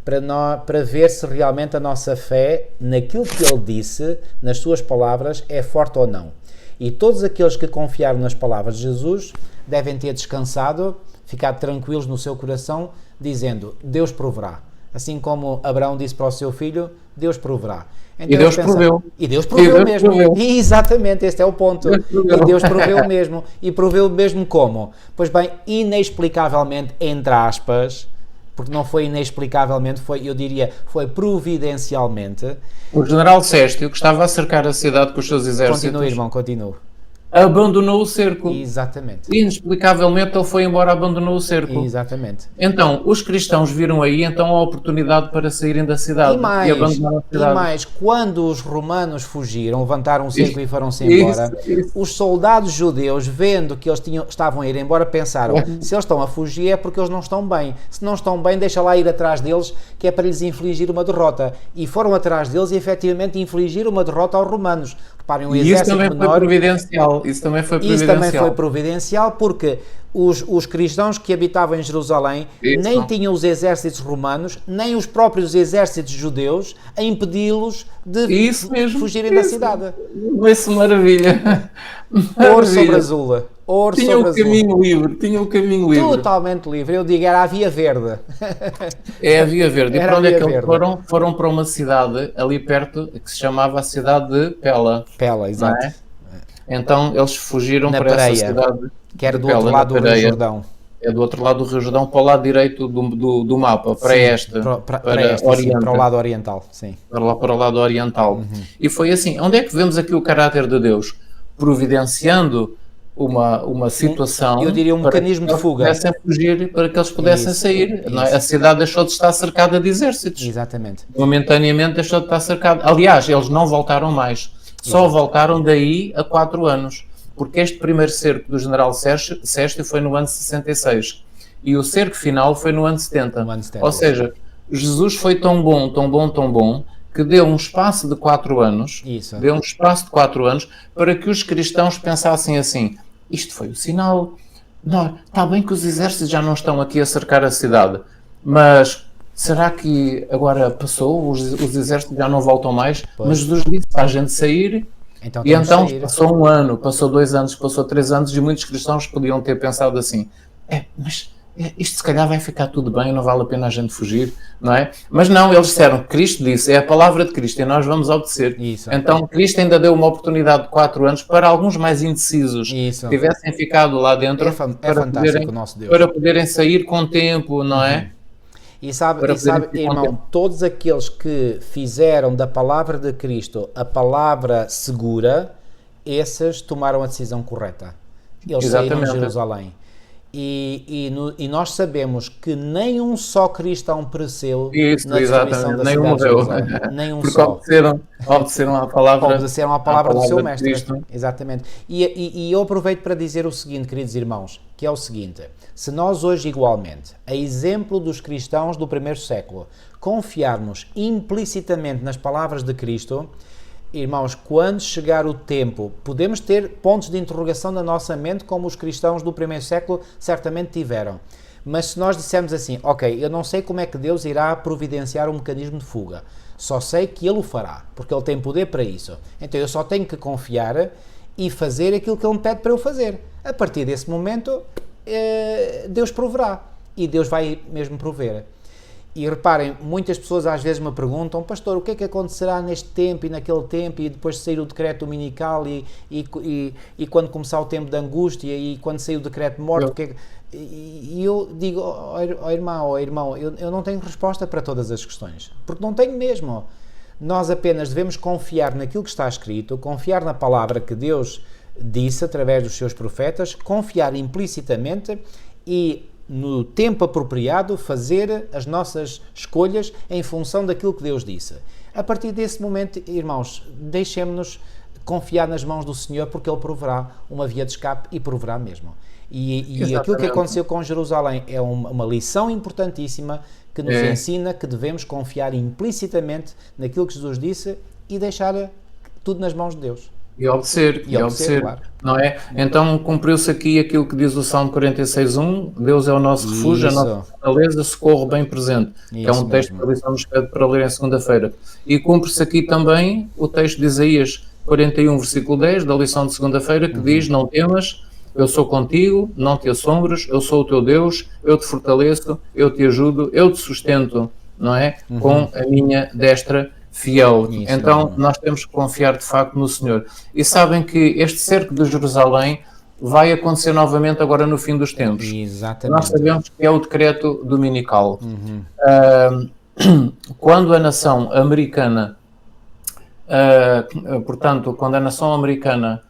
Para ver se realmente a nossa fé, naquilo que Ele disse, nas suas palavras, é forte ou não. E todos aqueles que confiaram nas palavras de Jesus devem ter descansado, ficar tranquilos no seu coração, dizendo: Deus proverá. Assim como Abraão disse para o seu filho, Deus proverá. Então, e Deus proveu. E Deus proveu mesmo. Proveu. E exatamente, este é o ponto. E Deus proveu mesmo. E proveu mesmo como? Pois bem, inexplicavelmente, entre aspas, porque não foi inexplicavelmente, eu diria, foi providencialmente. O general Sestio, que estava a cercar a cidade com os seus exércitos... Continua, irmão, continua. Abandonou o cerco. Exatamente. Inexplicavelmente ele foi embora, abandonou o cerco. Exatamente. Então, os cristãos viram aí então a oportunidade para saírem da cidade e abandonaram a cidade. E mais, quando os romanos fugiram, levantaram o cerco e foram-se embora, os soldados judeus, vendo que eles estavam a ir embora, pensaram, se eles estão a fugir é porque eles não estão bem. Se não estão bem, deixa lá ir atrás deles, que é para lhes infligir uma derrota. E foram atrás deles e efetivamente infligiram uma derrota aos romanos. Reparem, um exército menor... Isso também foi providencial. Isso também foi providencial porque os cristãos que habitavam em Jerusalém nem tinham os exércitos romanos, nem os próprios exércitos judeus a impedi-los de fugirem da cidade. Isso, maravilha. Ouro sobre azul. Tinha o caminho livre. Totalmente livre. Eu digo, era a Via Verde. É a Via Verde. E para onde é que eles foram? Foram para uma cidade ali perto que se chamava a cidade de Pela. Pela, exato. É? Então eles fugiram para essa cidade. Que era do outro lado do Rio Jordão. É do outro lado do Rio Jordão, para o lado direito do mapa, para este. Para o lado oriental, sim. Para o lado oriental. Uhum. E foi assim. Onde é que vemos aqui o caráter de Deus? Providenciando uma situação... Eu diria um mecanismo de fuga. Para que eles pudessem fugir, para que eles pudessem sair. Não é? A cidade deixou de estar cercada de exércitos. Exatamente. Momentaneamente deixou de estar cercada. Aliás, eles não voltaram mais. Só voltaram daí a 4 anos. Porque este primeiro cerco do general Sestio foi no ano 66 e o cerco final foi no ano 70. Ou seja, Jesus foi tão bom, que deu um espaço de 4 anos, para que os cristãos pensassem assim, isto foi o sinal, não, está bem que os exércitos já não estão aqui a cercar a cidade, mas será que agora passou, os exércitos já não voltam mais? Pois. Mas Jesus disse para a gente sair... Então passou 1 ano, passou 2 anos, passou 3 anos e muitos cristãos podiam ter pensado assim, mas isto se calhar vai ficar tudo bem, não vale a pena a gente fugir, não é? Mas não, eles disseram, Cristo disse, é a palavra de Cristo e nós vamos obedecer. Isso. Então Cristo ainda deu uma oportunidade de 4 anos para alguns mais indecisos que tivessem ficado lá dentro para poderem sair com tempo, não é? E sabe, irmão, todos aqueles que fizeram da palavra de Cristo a palavra segura, esses tomaram a decisão correta. Eles saíram de Jerusalém. E nós sabemos que nem um só cristão pereceu na destruição da cidade de Jerusalém. Nem um só. Obedeceram à palavra do seu mestre. Exatamente. E eu aproveito para dizer o seguinte, queridos irmãos, que é o seguinte: se nós hoje igualmente, a exemplo dos cristãos do primeiro século, confiarmos implicitamente nas palavras de Cristo, irmãos, quando chegar o tempo, podemos ter pontos de interrogação na nossa mente, como os cristãos do primeiro século certamente tiveram. Mas se nós dissermos assim, ok, eu não sei como é que Deus irá providenciar um mecanismo de fuga, só sei que Ele o fará, porque Ele tem poder para isso. Então eu só tenho que confiar e fazer aquilo que Ele me pede para eu fazer. A partir desse momento, Deus proverá. E Deus vai mesmo prover. E reparem, muitas pessoas às vezes me perguntam, pastor, o que é que acontecerá neste tempo e naquele tempo, e depois de sair o decreto dominical e quando começar o tempo de angústia e quando sair o decreto de morte, e eu digo, irmão, eu não tenho resposta para todas as questões, porque não tenho mesmo. Nós apenas devemos confiar naquilo que está escrito, confiar na palavra que Deus disse através dos seus profetas, confiar implicitamente e no tempo apropriado, fazer as nossas escolhas em função daquilo que Deus disse. A partir desse momento, irmãos, deixemos-nos confiar nas mãos do Senhor, porque Ele proverá uma via de escape e proverá mesmo. E aquilo que aconteceu com Jerusalém é uma lição importantíssima que nos ensina que devemos confiar implicitamente naquilo que Jesus disse e deixar tudo nas mãos de Deus. E obedecer, claro. Não é? Então cumpriu-se aqui aquilo que diz o Salmo 46:1, Deus é o nosso refúgio, a nossa fortaleza, socorro bem presente, que é um texto que a lição nos pede para ler em segunda-feira. E cumpre-se aqui também o texto de Isaías 41, versículo 10, da lição de segunda-feira, que diz, não temas, eu sou contigo, não te assombres, eu sou o teu Deus, eu te fortaleço, eu te ajudo, eu te sustento. não é? Com a minha destra fiel. Isso Então, mesmo. nós temos que confiar de facto no Senhor. E sabem que este cerco de Jerusalém vai acontecer novamente agora no fim dos tempos. Nós Exatamente. sabemos que é o decreto dominical. Quando a nação americana, portanto, quando a nação americana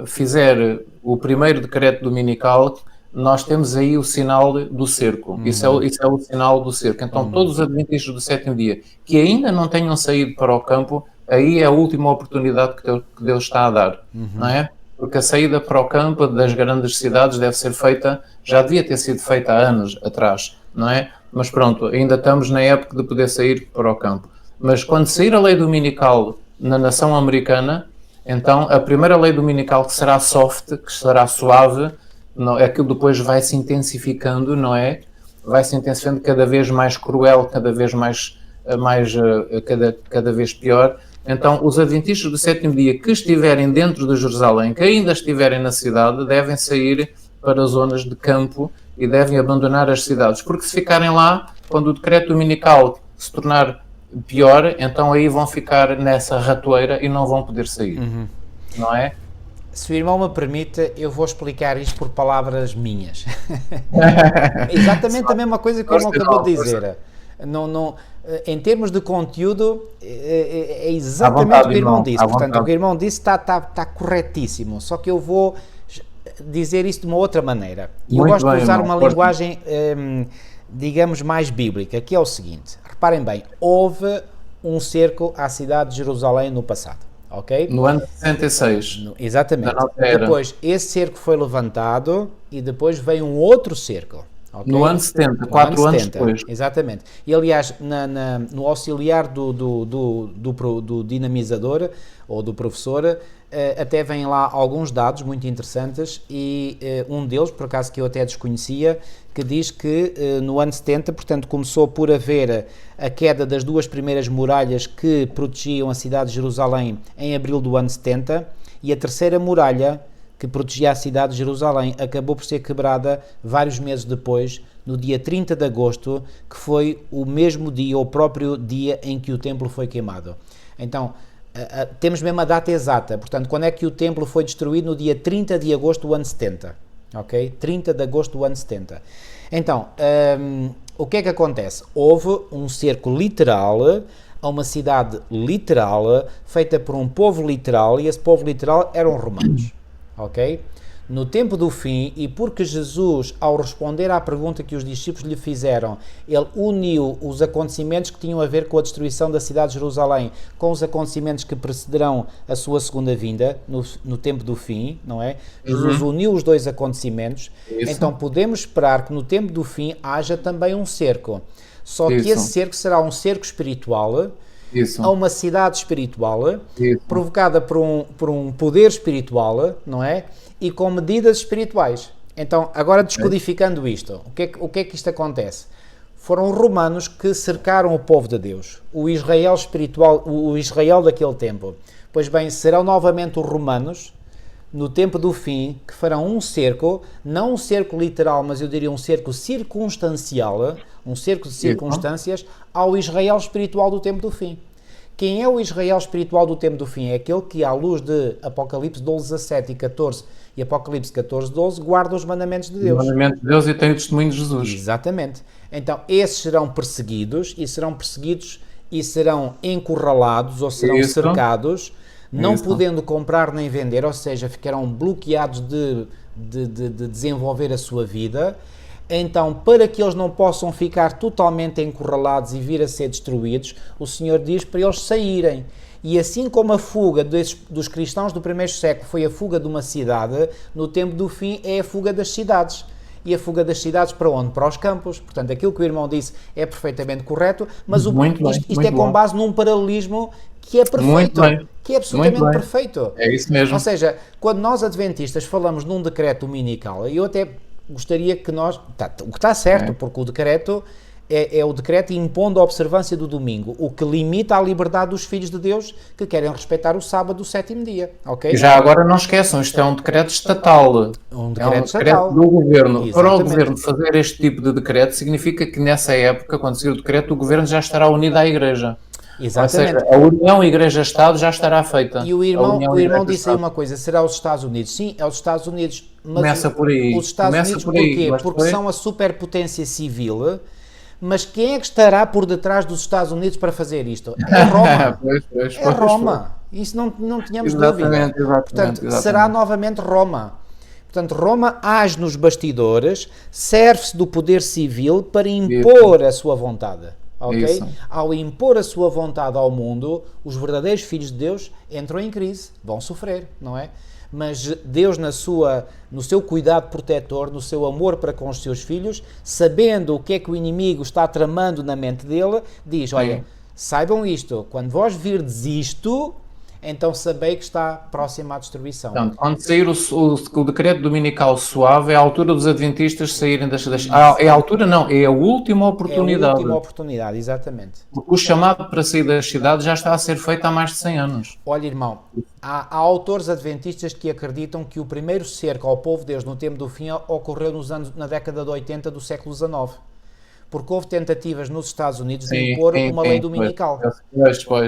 fizer o primeiro decreto dominical, nós temos aí o sinal do cerco. Isso é o sinal do cerco. Então, todos os adventistas do sétimo dia que ainda não tenham saído para o campo, aí é a última oportunidade que Deus está a dar, não é? Porque a saída para o campo das grandes cidades deve ser feita, já devia ter sido feita há anos atrás, não é? Mas pronto, ainda estamos na época de poder sair para o campo. Mas quando sair a lei dominical na nação americana, então a primeira lei dominical que será soft, que será suave, não, é que depois vai se intensificando, não é? Vai se intensificando cada vez mais cruel, cada vez cada vez pior. Então, os adventistas do sétimo dia que estiverem dentro de Jerusalém, que ainda estiverem na cidade, devem sair para zonas de campo e devem abandonar as cidades. Porque se ficarem lá, quando o decreto dominical se tornar pior, então aí vão ficar nessa ratoeira e não vão poder sair. Não é? Se o irmão me permite, eu vou explicar isto por palavras minhas. Exatamente a mesma coisa que o irmão acabou de dizer. Não, em termos de conteúdo, é exatamente o que o irmão disse. Portanto, o que o irmão disse está corretíssimo. Só que eu vou dizer isto de uma outra maneira. E eu gosto de usar uma linguagem, digamos, mais bíblica, que é o seguinte. Reparem bem, houve um cerco à cidade de Jerusalém no passado. Okay? No ano 66. Exatamente. Depois, esse cerco foi levantado e depois veio um outro cerco. Okay? No ano 70, 4 anos depois. Exatamente. E, aliás, no auxiliar do dinamizador, ou do professor, até vêm lá alguns dados muito interessantes e um deles, por acaso que eu até desconhecia, que diz que no ano 70, portanto, começou por haver a queda das duas primeiras muralhas que protegiam a cidade de Jerusalém em abril do ano 70, e a terceira muralha que protegia a cidade de Jerusalém acabou por ser quebrada vários meses depois, no dia 30 de agosto, que foi o mesmo dia, o próprio dia em que o templo foi queimado. Então, temos mesmo a data exata, portanto, quando é que o templo foi destruído? No dia 30 de agosto do ano 70, ok? 30 de agosto do ano 70. Então, o que é que acontece? Houve um cerco literal a uma cidade literal, feita por um povo literal, e esse povo literal eram romanos, ok? No tempo do fim, e porque Jesus, ao responder à pergunta que os discípulos lhe fizeram, ele uniu os acontecimentos que tinham a ver com a destruição da cidade de Jerusalém com os acontecimentos que precederão a sua segunda vinda, no tempo do fim, não é? Jesus uniu os dois acontecimentos. Isso. Então podemos esperar que no tempo do fim haja também um cerco. Só que esse cerco será um cerco espiritual, a uma cidade espiritual, provocada por um poder espiritual, não é? E com medidas espirituais. Então, agora descodificando isto, o que é que isto acontece? Foram romanos que cercaram o povo de Deus, o Israel espiritual, o Israel daquele tempo. Pois bem, serão novamente os romanos, no tempo do fim, que farão um cerco, não um cerco literal, mas eu diria um cerco circunstancial, um cerco de circunstâncias, ao Israel espiritual do tempo do fim. Quem é o Israel espiritual do tempo do fim? É aquele que, à luz de Apocalipse 12, 17 e 14 e Apocalipse 14, 12, guarda os mandamentos de Deus. Os mandamentos de Deus e tem o testemunho de Jesus. Exatamente. Então, esses serão perseguidos e serão encurralados ou serão cercados, não podendo comprar nem vender, ou seja, ficarão bloqueados de desenvolver a sua vida. Então, para que eles não possam ficar totalmente encurralados e vir a ser destruídos, o Senhor diz para eles saírem. E assim como a fuga dos cristãos do primeiro século foi a fuga de uma cidade, no tempo do fim é a fuga das cidades. E a fuga das cidades para onde? Para os campos. Portanto, aquilo que o irmão disse é perfeitamente correto, mas isto é com base num paralelismo que é perfeito, que é absolutamente perfeito. É isso mesmo. Ou seja, quando nós adventistas falamos num decreto dominical, eu até gostaria que nós... O que está certo, porque o decreto é o decreto impondo a observância do domingo, o que limita a liberdade dos filhos de Deus que querem respeitar o sábado do sétimo dia, ok? E já agora não esqueçam, isto é um decreto estatal. Um É um decreto decreto estatal. do governo. Para o Exatamente. governo fazer este tipo de decreto, significa que nessa época, quando sair o decreto, o governo já estará unido à Igreja. Exatamente. Ou seja, a união Igreja-Estado já estará feita. E o A irmão união disse aí Igreja-Estado. uma coisa, será os Estados Unidos? Sim, é os Estados Unidos. Mas Começa por aí. Os Estados Começa Unidos por aí, porquê? mas Porque depois- são a superpotência civil, mas quem é que estará por detrás dos Estados Unidos para fazer isto? É Roma. Pois, É Roma. Isso não tínhamos dúvida. Portanto, será novamente Roma. Portanto, Roma age nos bastidores, serve-se do poder civil para impor a sua vontade. Ok? Isso. Ao impor a sua vontade ao mundo, os verdadeiros filhos de Deus entram em crise, vão sofrer, não é? Mas Deus, no seu cuidado protetor, no seu amor para com os seus filhos, sabendo o que é que o inimigo está tramando na mente dele, diz, olha, saibam isto, quando vós virdes isto, então sabei que está próxima à destruição. Portanto, quando sair o decreto dominical suave, é a altura dos adventistas saírem é a altura, não, é a última É a oportunidade. última oportunidade, exatamente. O chamado para sair das cidades já está a ser feito há mais de 100 anos. Olha, irmão, há autores adventistas que acreditam que o primeiro cerco ao povo de Deus no tempo do fim ocorreu na década de 80 do século XIX. Porque houve tentativas nos Estados Unidos de impor uma lei dominical.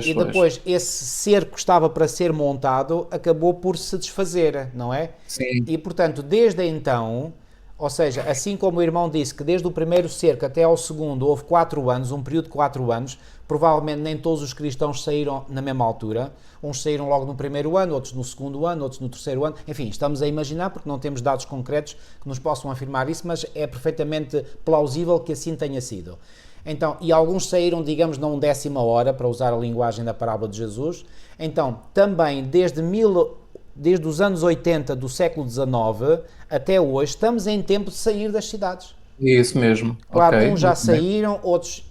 E depois esse cerco que estava para ser montado acabou por se desfazer, não é? Sim. E portanto, desde então, ou seja, assim como o irmão disse que desde o primeiro cerco até ao segundo houve 4 anos, um período de 4 anos, provavelmente nem todos os cristãos saíram na mesma altura, uns saíram logo no primeiro ano, outros no segundo ano, outros no terceiro ano, enfim, estamos a imaginar porque não temos dados concretos que nos possam afirmar isso, mas é perfeitamente plausível que assim tenha sido. Então, e alguns saíram, digamos, na 1/10 hora, para usar a linguagem da parábola de Jesus. Então, também desde os anos 80 do século XIX até hoje, estamos em tempo de sair das cidades. Isso mesmo. Claro, Okay. uns já saíram, outros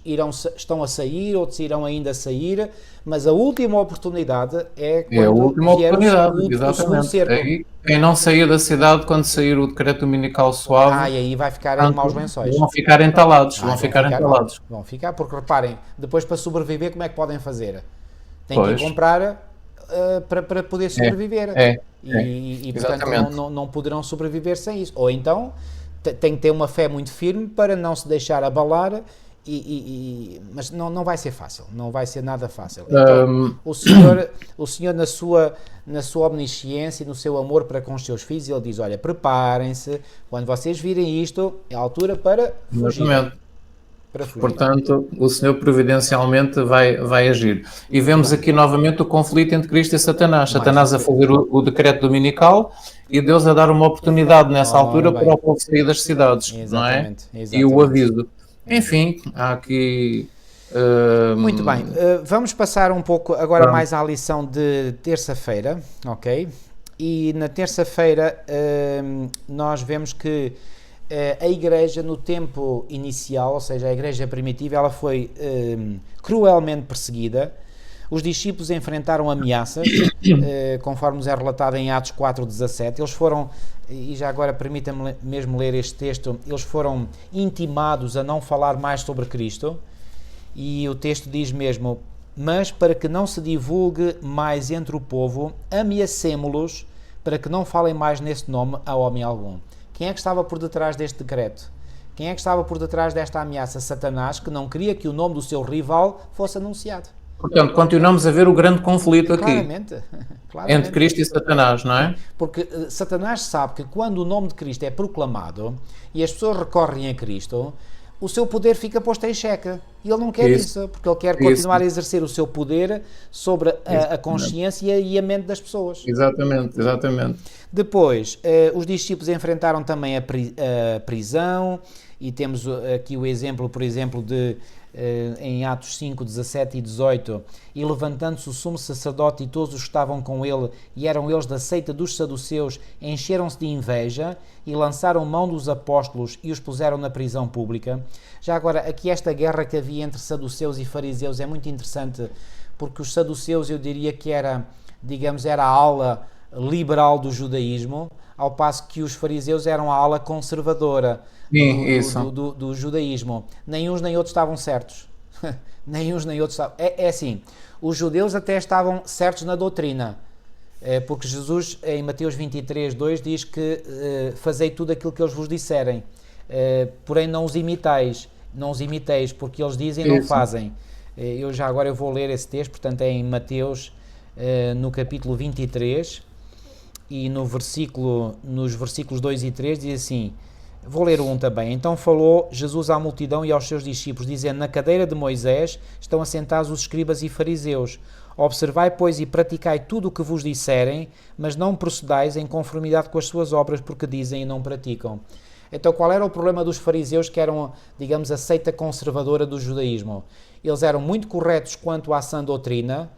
estão a sair, outros irão ainda sair, mas a última oportunidade é quando É a última vier oportunidade, o segundo exatamente. cerco. Aí, quem não sair da cidade quando sair o decreto dominical suave, E aí vai ficar em maus lençóis. vão ficar entalados. Vão ficar entalados. Vão ficar, porque reparem, depois para sobreviver, como é que podem fazer? Têm Pois. que comprar para poder sobreviver. E portanto Exatamente. não poderão sobreviver sem isso. Ou então tem que ter uma fé muito firme para não se deixar abalar, mas não vai ser fácil, não vai ser nada fácil. Então, o Senhor na sua omnisciência e no seu amor para com os seus filhos, Ele diz, olha, preparem-se, quando vocês virem isto, é a altura para fugir. Exatamente. Para fugir. Portanto, o Senhor providencialmente vai agir. E vemos aqui novamente o conflito entre Cristo e Satanás. Satanás a fazer o decreto dominical e Deus a dar uma oportunidade nessa altura bem. para o povo sair das cidades, não é? Exatamente. E o aviso. Enfim, há aqui... Muito bem, vamos passar um pouco agora mais à lição de terça-feira, ok? E na terça-feira nós vemos que a igreja no tempo inicial, ou seja, a igreja primitiva, ela foi cruelmente perseguida. Os discípulos enfrentaram ameaças, conforme nos é relatado em Atos 4:17. Eles foram, e já agora permita-me mesmo ler este texto, eles foram intimados a não falar mais sobre Cristo, e o texto diz mesmo, mas para que não se divulgue mais entre o povo, ameacemo-los para que não falem mais nesse nome a homem algum. Quem é que estava por detrás deste decreto? Quem é que estava por detrás desta ameaça? Satanás, que não queria que o nome do seu rival fosse anunciado. Portanto, continuamos a ver o grande conflito aqui. Claramente. Entre Cristo e Satanás, não é? Porque Satanás sabe que quando o nome de Cristo é proclamado e as pessoas recorrem a Cristo, o seu poder fica posto em xeque. E ele não quer isso, porque ele quer continuar a exercer o seu poder sobre a consciência e a mente das pessoas. Exatamente. Depois, os discípulos enfrentaram também a prisão, e temos aqui o exemplo, por exemplo, de em Atos 5, 17 e 18, e levantando-se o sumo sacerdote e todos os que estavam com ele, e eram eles da seita dos saduceus, encheram-se de inveja e lançaram mão dos apóstolos e os puseram na prisão pública. Já agora, aqui esta guerra que havia entre saduceus e fariseus é muito interessante, porque os saduceus eu diria que era a ala liberal do judaísmo, ao passo que os fariseus eram a ala conservadora Sim, isso. do judaísmo. Nem uns nem outros estavam certos. Nem uns nem outros estavam. É assim, os judeus até estavam certos na doutrina, porque Jesus, em Mateus 23:2, diz que fazei tudo aquilo que eles vos disserem, porém não os imiteis, porque eles dizem e não fazem. Eu já agora eu vou ler esse texto, portanto é em Mateus, no capítulo 23, e nos versículos 2 e 3 diz assim, vou ler um também. Então falou Jesus à multidão e aos seus discípulos, dizendo, na cadeira de Moisés estão assentados os escribas e fariseus. Observai, pois, e praticai tudo o que vos disserem, mas não procedais em conformidade com as suas obras, porque dizem e não praticam. Então, qual era o problema dos fariseus, que eram, digamos, a seita conservadora do judaísmo? Eles eram muito corretos quanto à sã doutrina.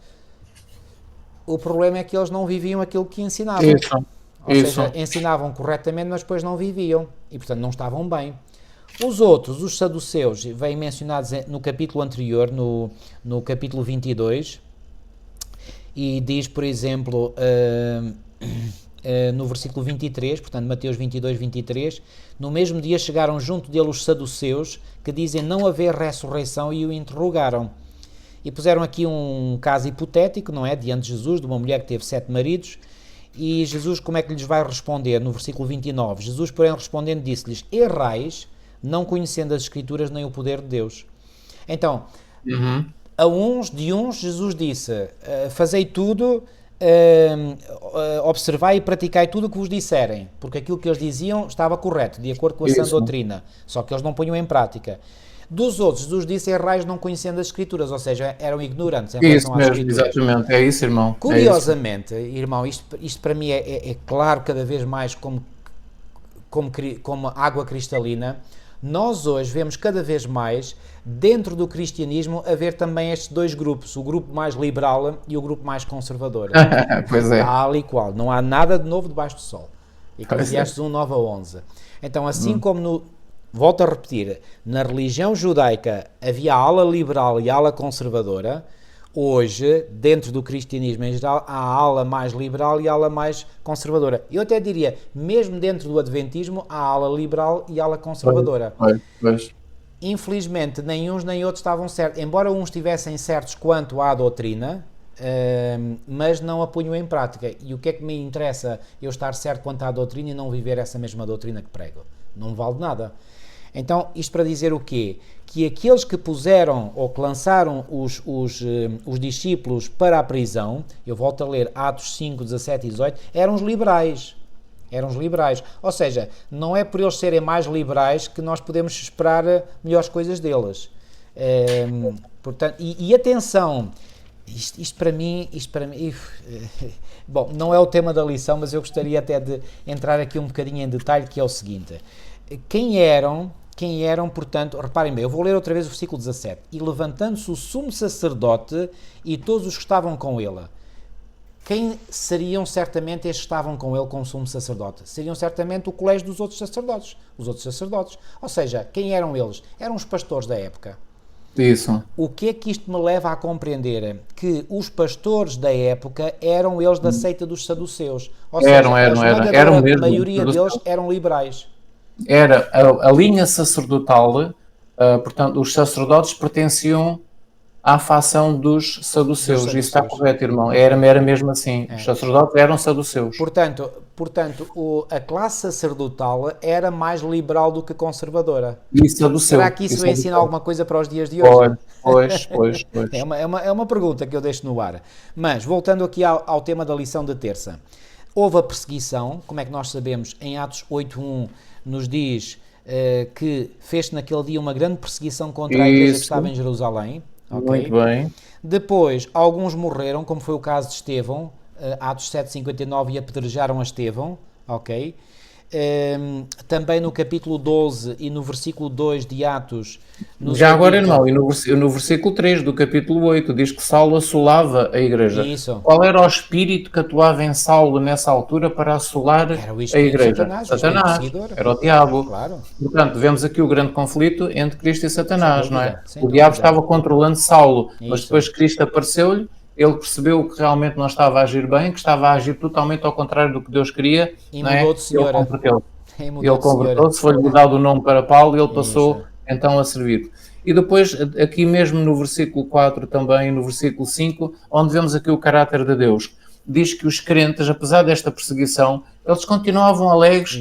O problema é que eles não viviam aquilo que ensinavam. Ou seja, ensinavam corretamente, mas depois não viviam. E, portanto, não estavam bem. Os outros, os saduceus, vêm mencionados no capítulo anterior, no capítulo 22, e diz, por exemplo, no versículo 23, portanto, Mateus 22:23, no mesmo dia chegaram junto dele os saduceus, que dizem não haver ressurreição, e o interrogaram. E puseram aqui um caso hipotético, não é? Diante de Jesus, de uma mulher que teve 7 maridos, e Jesus, como é que lhes vai responder? No versículo 29, Jesus, porém, respondendo, disse-lhes, errais, não conhecendo as Escrituras nem o poder de Deus. Então, de uns, Jesus disse, fazei tudo, observai e praticai tudo o que vos disserem, porque aquilo que eles diziam estava correto, de acordo com a sã doutrina, só que eles não punham em prática. Dos outros, Jesus disse, errais não conhecendo as Escrituras, ou seja, eram ignorantes em relação às Escrituras. Exatamente, é isso, irmão. Curiosamente, irmão, isto para mim é claro cada vez mais como água cristalina. Nós hoje vemos cada vez mais, dentro do cristianismo, haver também estes dois grupos, o grupo mais liberal e o grupo mais conservador. Pois é. Tal e qual, não há nada de novo debaixo do sol. Eclesiastes 1:9-11. Então, assim como volto a repetir, na religião judaica havia a ala liberal e a ala conservadora, hoje, dentro do cristianismo em geral, há a ala mais liberal e a ala mais conservadora. Eu até diria, mesmo dentro do adventismo, há a ala liberal e a ala conservadora. Pois. Infelizmente, nem uns nem outros estavam certos, embora uns estivessem certos quanto à doutrina, mas não a punham em prática. E o que é que me interessa eu estar certo quanto à doutrina e não viver essa mesma doutrina que prego? Não vale nada. Então, isto para dizer o quê? Que aqueles que puseram ou que lançaram os discípulos para a prisão, eu volto a ler Atos 5, 17 e 18, eram os liberais. Ou seja, não é por eles serem mais liberais que nós podemos esperar melhores coisas deles. Portanto, e atenção, isto para mim, bom, não é o tema da lição, mas eu gostaria até de entrar aqui um bocadinho em detalhe, que é o seguinte. Quem eram, portanto, reparem bem, eu vou ler outra vez o versículo 17. E levantando-se o sumo sacerdote e todos os que estavam com ele. Quem seriam certamente estes que estavam com ele como sumo sacerdote? Seriam certamente o colégio dos outros sacerdotes. Os outros sacerdotes. Ou seja, quem eram eles? Eram os pastores da época. Isso. O que é que isto me leva a compreender? Que os pastores da época eram eles da seita dos saduceus. Ou seja, a maioria deles eram liberais. Era a linha sacerdotal, portanto, os sacerdotes pertenciam à facção dos saduceus. Isso está correto, irmão. Era mesmo assim. Os sacerdotes eram saduceus. Portanto, a classe sacerdotal era mais liberal do que conservadora. E saduceu. Será que isso ensina alguma coisa para os dias de hoje? Pois. É uma pergunta que eu deixo no ar. Mas, voltando aqui ao tema da lição de terça. Houve a perseguição, como é que nós sabemos? Em Atos 8:1 nos diz que fez naquele dia uma grande perseguição contra a igreja que estava em Jerusalém. Okay? Muito bem. Depois, alguns morreram, como foi o caso de Estevão, Atos 7:59, e apedrejaram a Estevão. Ok? Também no capítulo 12 e no versículo 2 de Atos... Já agora, irmão, e no versículo 3 do capítulo 8 diz que Saulo assolava a igreja. Isso. Qual era o espírito que atuava em Saulo nessa altura para assolar a igreja? Satanás. Era o diabo. Claro. Portanto, vemos aqui o grande conflito entre Cristo e Satanás, não é? O dúvida. diabo estava controlando Saulo, mas depois Cristo apareceu-lhe ele percebeu que realmente não estava a agir bem, que estava a agir totalmente ao contrário do que Deus queria, e mudou de senhora. Ele converteu-se, foi-lhe dado o nome para Paulo e ele passou então a servir. E depois, aqui mesmo no versículo 4 também, no versículo 5, onde vemos aqui o caráter de Deus, diz que os crentes, apesar desta perseguição, eles continuavam alegres,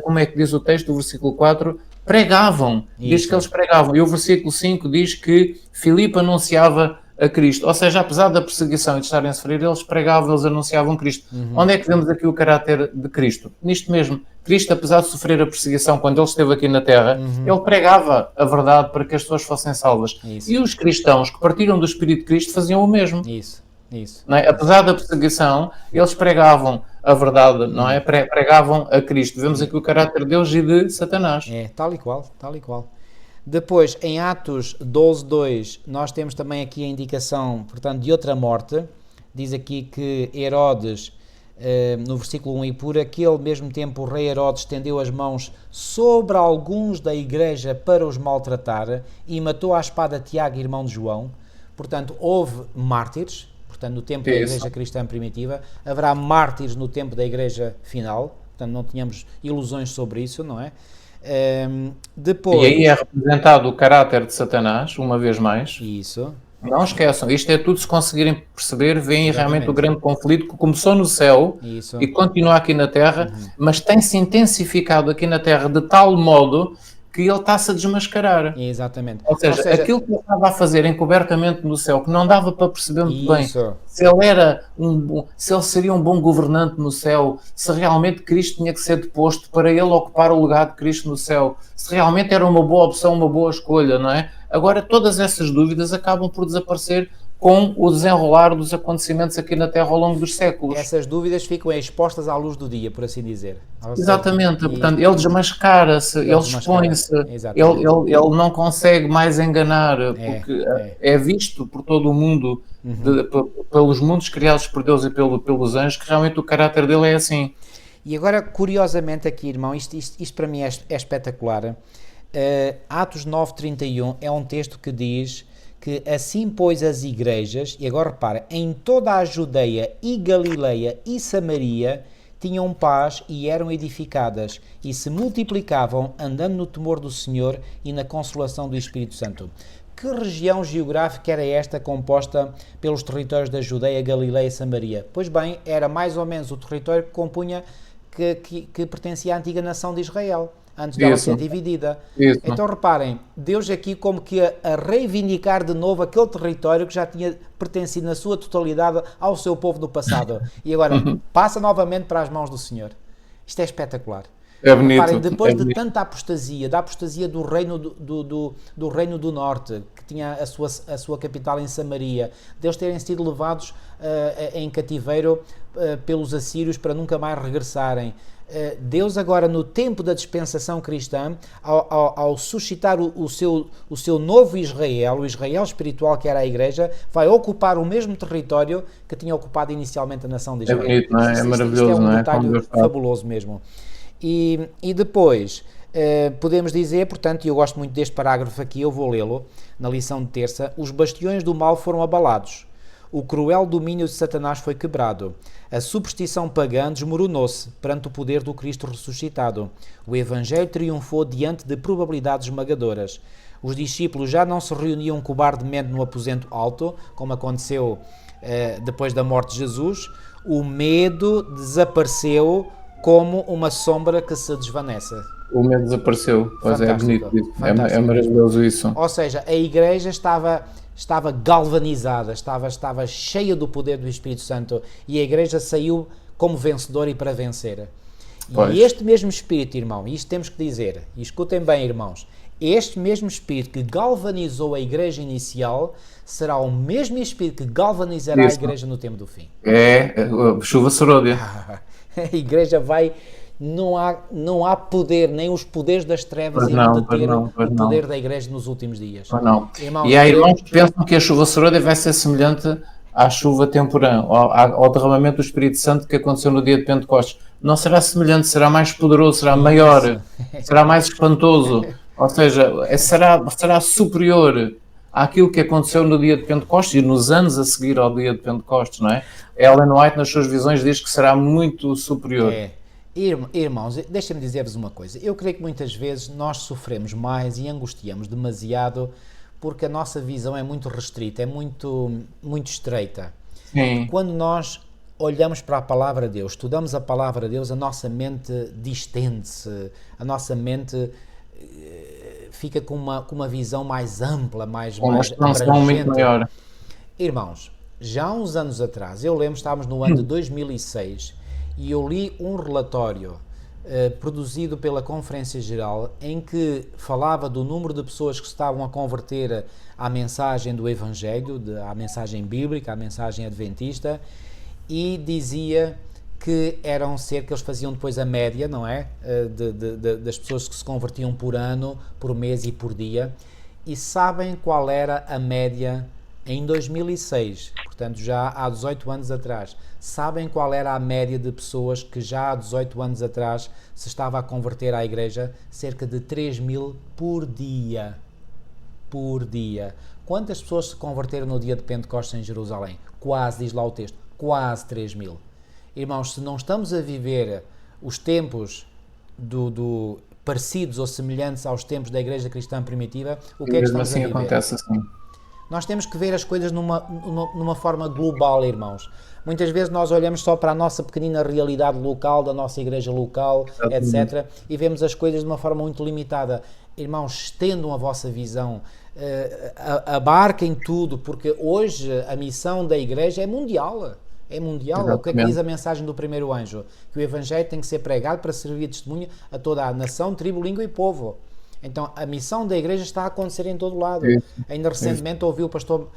como é que diz o texto do versículo 4, pregavam, diz que eles pregavam. E o versículo 5 diz que Filipe anunciava a Cristo, ou seja, apesar da perseguição e de estarem a sofrer, eles pregavam, eles anunciavam Cristo. Onde é que vemos aqui o caráter de Cristo? Nisto mesmo, Cristo, apesar de sofrer a perseguição quando ele esteve aqui na Terra, ele pregava a verdade para que as pessoas fossem salvas. E os cristãos que partiram do Espírito de Cristo faziam o mesmo. Não é? Apesar da perseguição, eles pregavam a verdade, não é? Pregavam a Cristo. Vemos aqui o caráter de Deus e de Satanás. Tal e qual, tal e qual. Depois, em Atos 12:2, nós temos também aqui a indicação, portanto, de outra morte. Diz aqui que Herodes, no versículo 1, e por aquele mesmo tempo o rei Herodes estendeu as mãos sobre alguns da igreja para os maltratar e matou à espada Tiago, irmão de João. Portanto, houve mártires, portanto, no tempo da igreja cristã primitiva. Haverá mártires no tempo da igreja final, portanto, não tínhamos ilusões sobre isso, não é? Depois... E aí é representado o caráter de Satanás, uma vez mais. Isso. Não esqueçam, isto é tudo, se conseguirem perceber, veem realmente o grande conflito que começou no céu e continua aqui na Terra, mas tem-se intensifificado aqui na Terra de tal modo que ele está-se a desmascarar. Exatamente. Ou seja, aquilo que ele estava a fazer encobertamente no céu, que não dava para perceber muito bem se ele era se ele seria um bom governante no céu, se realmente Cristo tinha que ser deposto para ele ocupar o lugar de Cristo no céu, se realmente era uma boa opção, uma boa escolha, não é? Agora, todas essas dúvidas acabam por desaparecer com o desenrolar dos acontecimentos aqui na Terra ao longo dos séculos. Essas dúvidas ficam expostas à luz do dia, por assim dizer. Exatamente, portanto, ele desmascara-se, ele expõe-se, ele não consegue mais enganar, porque é visto por todo o mundo, pelos mundos criados por Deus e pelos anjos, que realmente o caráter dele é assim. E agora, curiosamente aqui, irmão, isto para mim é espetacular. Atos 9:31 é um texto que diz que assim, pois, as igrejas, e agora repara, em toda a Judeia e Galileia e Samaria tinham paz e eram edificadas e se multiplicavam andando no temor do Senhor e na consolação do Espírito Santo. Que região geográfica era esta composta pelos territórios da Judeia, Galileia e Samaria? Pois bem, era mais ou menos o território que compunha, que pertencia à antiga nação de Israel, antes dela ser dividida. Então reparem, Deus aqui como que a reivindicar de novo aquele território que já tinha pertencido na sua totalidade ao seu povo no passado. E agora passa novamente para as mãos do Senhor. Isto é espetacular. É bonito. Reparem, depois de tanta apostasia, da apostasia do reino do Reino do Norte, que tinha a sua capital em Samaria, deles terem sido levados em cativeiro pelos assírios para nunca mais regressarem, Deus agora, no tempo da dispensação cristã, ao suscitar o seu novo Israel, o Israel espiritual que era a Igreja, vai ocupar o mesmo território que tinha ocupado inicialmente a nação de Israel. É bonito, não é? É maravilhoso, isto é um detalhe não é? fabuloso mesmo. E depois, podemos dizer, portanto, e eu gosto muito deste parágrafo aqui, eu vou lê-lo, na lição de terça: os bastiões do mal foram abalados, o cruel domínio de Satanás foi quebrado, a superstição pagã desmoronou-se perante o poder do Cristo ressuscitado, o Evangelho triunfou diante de probabilidades esmagadoras. Os discípulos já não se reuniam cobardemente no aposento alto, como aconteceu depois da morte de Jesus. O medo desapareceu como uma sombra que se desvanece. O medo desapareceu, pois é bonito isso. É maravilhoso isso. Ou seja, a Igreja estava galvanizada, estava cheia do poder do Espírito Santo, e a Igreja saiu como vencedora e para vencer. E este mesmo Espírito, irmão, isto temos que dizer, e escutem bem, irmãos, este mesmo Espírito que galvanizou a Igreja inicial será o mesmo Espírito que galvanizará a Igreja no tempo do fim. Chuva Soródia. A Igreja vai... Não há poder, nem os poderes das trevas irão deter o poder da Igreja nos últimos dias. Irmãos, e há irmãos que pensam que a chuva Soródia vai ser semelhante à chuva temporã, ao derramamento do Espírito Santo que aconteceu no dia de Pentecostes. Não será semelhante, será mais poderoso, será maior, será mais espantoso, ou seja, será superior. àquilo que aconteceu no dia de Pentecostes e nos anos a seguir ao dia de Pentecostes, não é? Ellen White, nas suas visões, diz que será muito superior. Irmãos, deixem-me dizer-vos uma coisa. Eu creio que muitas vezes nós sofremos mais e angustiamos demasiado porque a nossa visão é muito restrita, é muito estreita. Sim. Quando nós olhamos para a Palavra de Deus, estudamos a Palavra de Deus, a nossa mente distende-se, a nossa mente fica com uma visão mais ampla, mais expansão muito maior. Irmãos, já há uns anos atrás, eu lembro, estávamos no ano de 2006 e eu li um relatório produzido pela Conferência Geral em que falava do número de pessoas que estavam a converter à mensagem do Evangelho, à mensagem bíblica, à mensagem adventista, e dizia que eram cerca, eles faziam depois a média, não é? Das pessoas que se convertiam por ano, por mês e por dia. E sabem qual era a média em 2006, portanto já há 18 anos atrás? Sabem qual era a média de pessoas que já há 18 anos atrás se estava a converter à igreja? Cerca de 3.000 por dia. Por dia. Quantas pessoas se converteram no dia de Pentecostes em Jerusalém? Quase, diz lá o texto, quase 3.000. Irmãos, se não estamos a viver os tempos parecidos ou semelhantes aos tempos da igreja cristã primitiva, o que é que estamos a viver? Acontece assim. Nós temos que ver as coisas numa forma global, irmãos. Muitas vezes nós olhamos só para a nossa pequenina realidade local, da nossa igreja local, etc. E vemos as coisas de uma forma muito limitada. Irmãos, estendam a vossa visão, abarquem tudo, porque hoje a missão da igreja é mundial. É mundial. Exatamente. O que é que diz a mensagem do primeiro anjo? Que o Evangelho tem que ser pregado para servir de testemunho a toda a nação, tribo, língua e povo. Então, a missão da igreja está a acontecer em todo lado. Ainda recentemente ouvi o pastor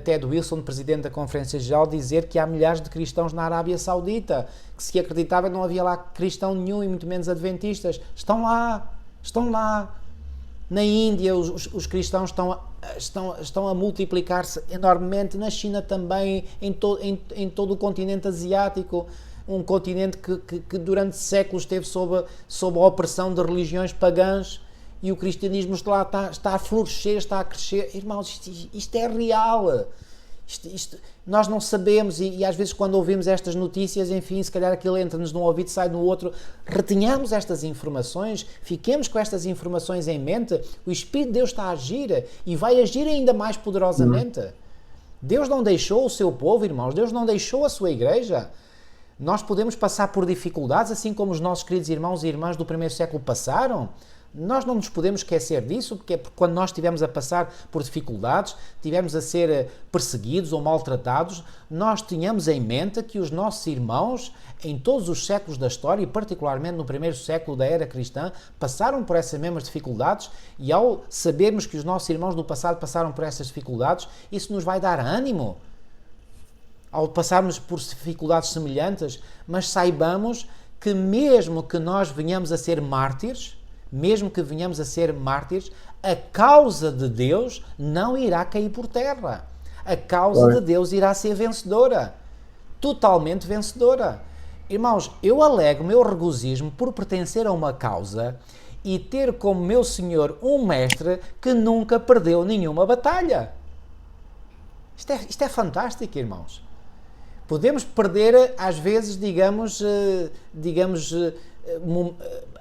Ted Wilson, presidente da Conferência Geral, dizer que há milhares de cristãos na Arábia Saudita, que se acreditava não havia lá cristão nenhum e muito menos adventistas. Estão lá. Na Índia, os cristãos estão a multiplicar-se enormemente, na China também, em todo o continente asiático, um continente que durante séculos esteve sob a opressão de religiões pagãs, e o cristianismo está a florescer, está a crescer. Irmãos, isto é real. Nós não sabemos, e às vezes quando ouvimos estas notícias, enfim, se calhar aquilo entra-nos num ouvido, sai no outro. Retenhamos estas informações, fiquemos com estas informações em mente. O Espírito de Deus está a agir e vai agir ainda mais poderosamente. Deus não deixou o seu povo, irmãos, Deus não deixou a sua igreja. Nós podemos passar por dificuldades, assim como os nossos queridos irmãos e irmãs do primeiro século passaram. Nós não nos podemos esquecer disso, porque quando nós estivemos a passar por dificuldades, estivemos a ser perseguidos ou maltratados, nós tínhamos em mente que os nossos irmãos, em todos os séculos da história, e particularmente no primeiro século da era cristã, passaram por essas mesmas dificuldades, e ao sabermos que os nossos irmãos do passado passaram por essas dificuldades, isso nos vai dar ânimo ao passarmos por dificuldades semelhantes, mas saibamos que mesmo que nós venhamos a ser mártires, a causa de Deus não irá cair por terra. A causa de Deus irá ser vencedora. Totalmente vencedora. Irmãos, eu alego meu regozijo por pertencer a uma causa e ter como meu Senhor um mestre que nunca perdeu nenhuma batalha. Isto é fantástico, irmãos. Podemos perder, às vezes, digamos,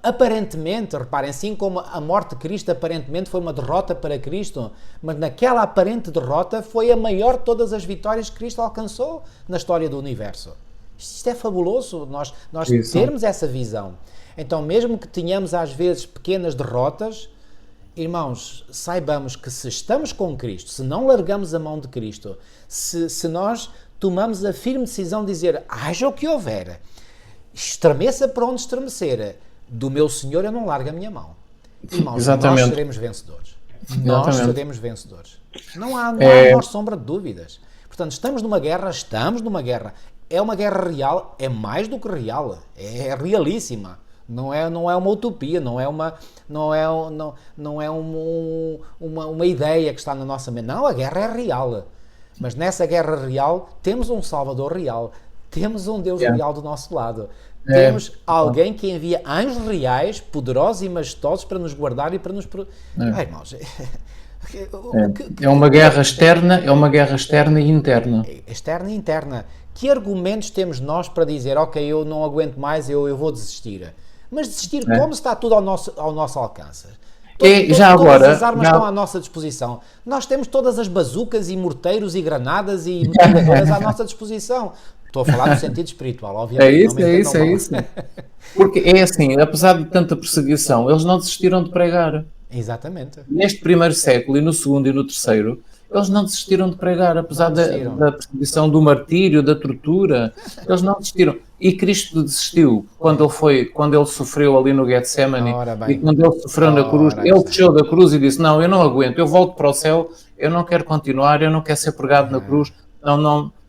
aparentemente, reparem, assim como a morte de Cristo aparentemente foi uma derrota para Cristo, mas naquela aparente derrota foi a maior de todas as vitórias que Cristo alcançou na história do universo. Isto é fabuloso, nós termos essa visão. Então, mesmo que tenhamos às vezes pequenas derrotas, irmãos, saibamos que se estamos com Cristo, se não largamos a mão de Cristo, se nós tomamos a firme decisão de dizer, haja o que houver, estremeça por onde estremecer, do meu Senhor eu não largo a minha mão. Irmãos, Exatamente. Nós seremos vencedores. Nós seremos vencedores. Não há a menor sombra de dúvidas. Portanto, estamos numa guerra. É uma guerra real, é mais do que real, é realíssima. Não é uma utopia, não é uma ideia que está na nossa mente. Não, a guerra é real. Mas nessa guerra real temos um Salvador real, temos um Deus real do nosso lado. Temos alguém que envia anjos reais, poderosos e majestosos para nos guardar e para nos... irmãos, É uma guerra externa, e interna. Externa e interna. Que argumentos temos nós para dizer, ok, eu não aguento mais, eu vou desistir? Mas desistir como está tudo ao nosso alcance? Todas as armas estão à nossa disposição. Nós temos todas as bazucas e morteiros e granadas e metralhadoras à nossa disposição. Estou a falar no sentido espiritual, obviamente. É isso. Porque é assim, apesar de tanta perseguição, eles não desistiram de pregar. Exatamente. Neste primeiro século, e no segundo e no terceiro, eles não desistiram de pregar, apesar da perseguição, do martírio, da tortura. Eles não desistiram. E Cristo desistiu quando ele sofreu ali no Getsemane, e quando ele sofreu na cruz. Ele desceu da cruz e disse, não, eu não aguento, eu volto para o céu, eu não quero continuar, eu não quero ser pregado na cruz.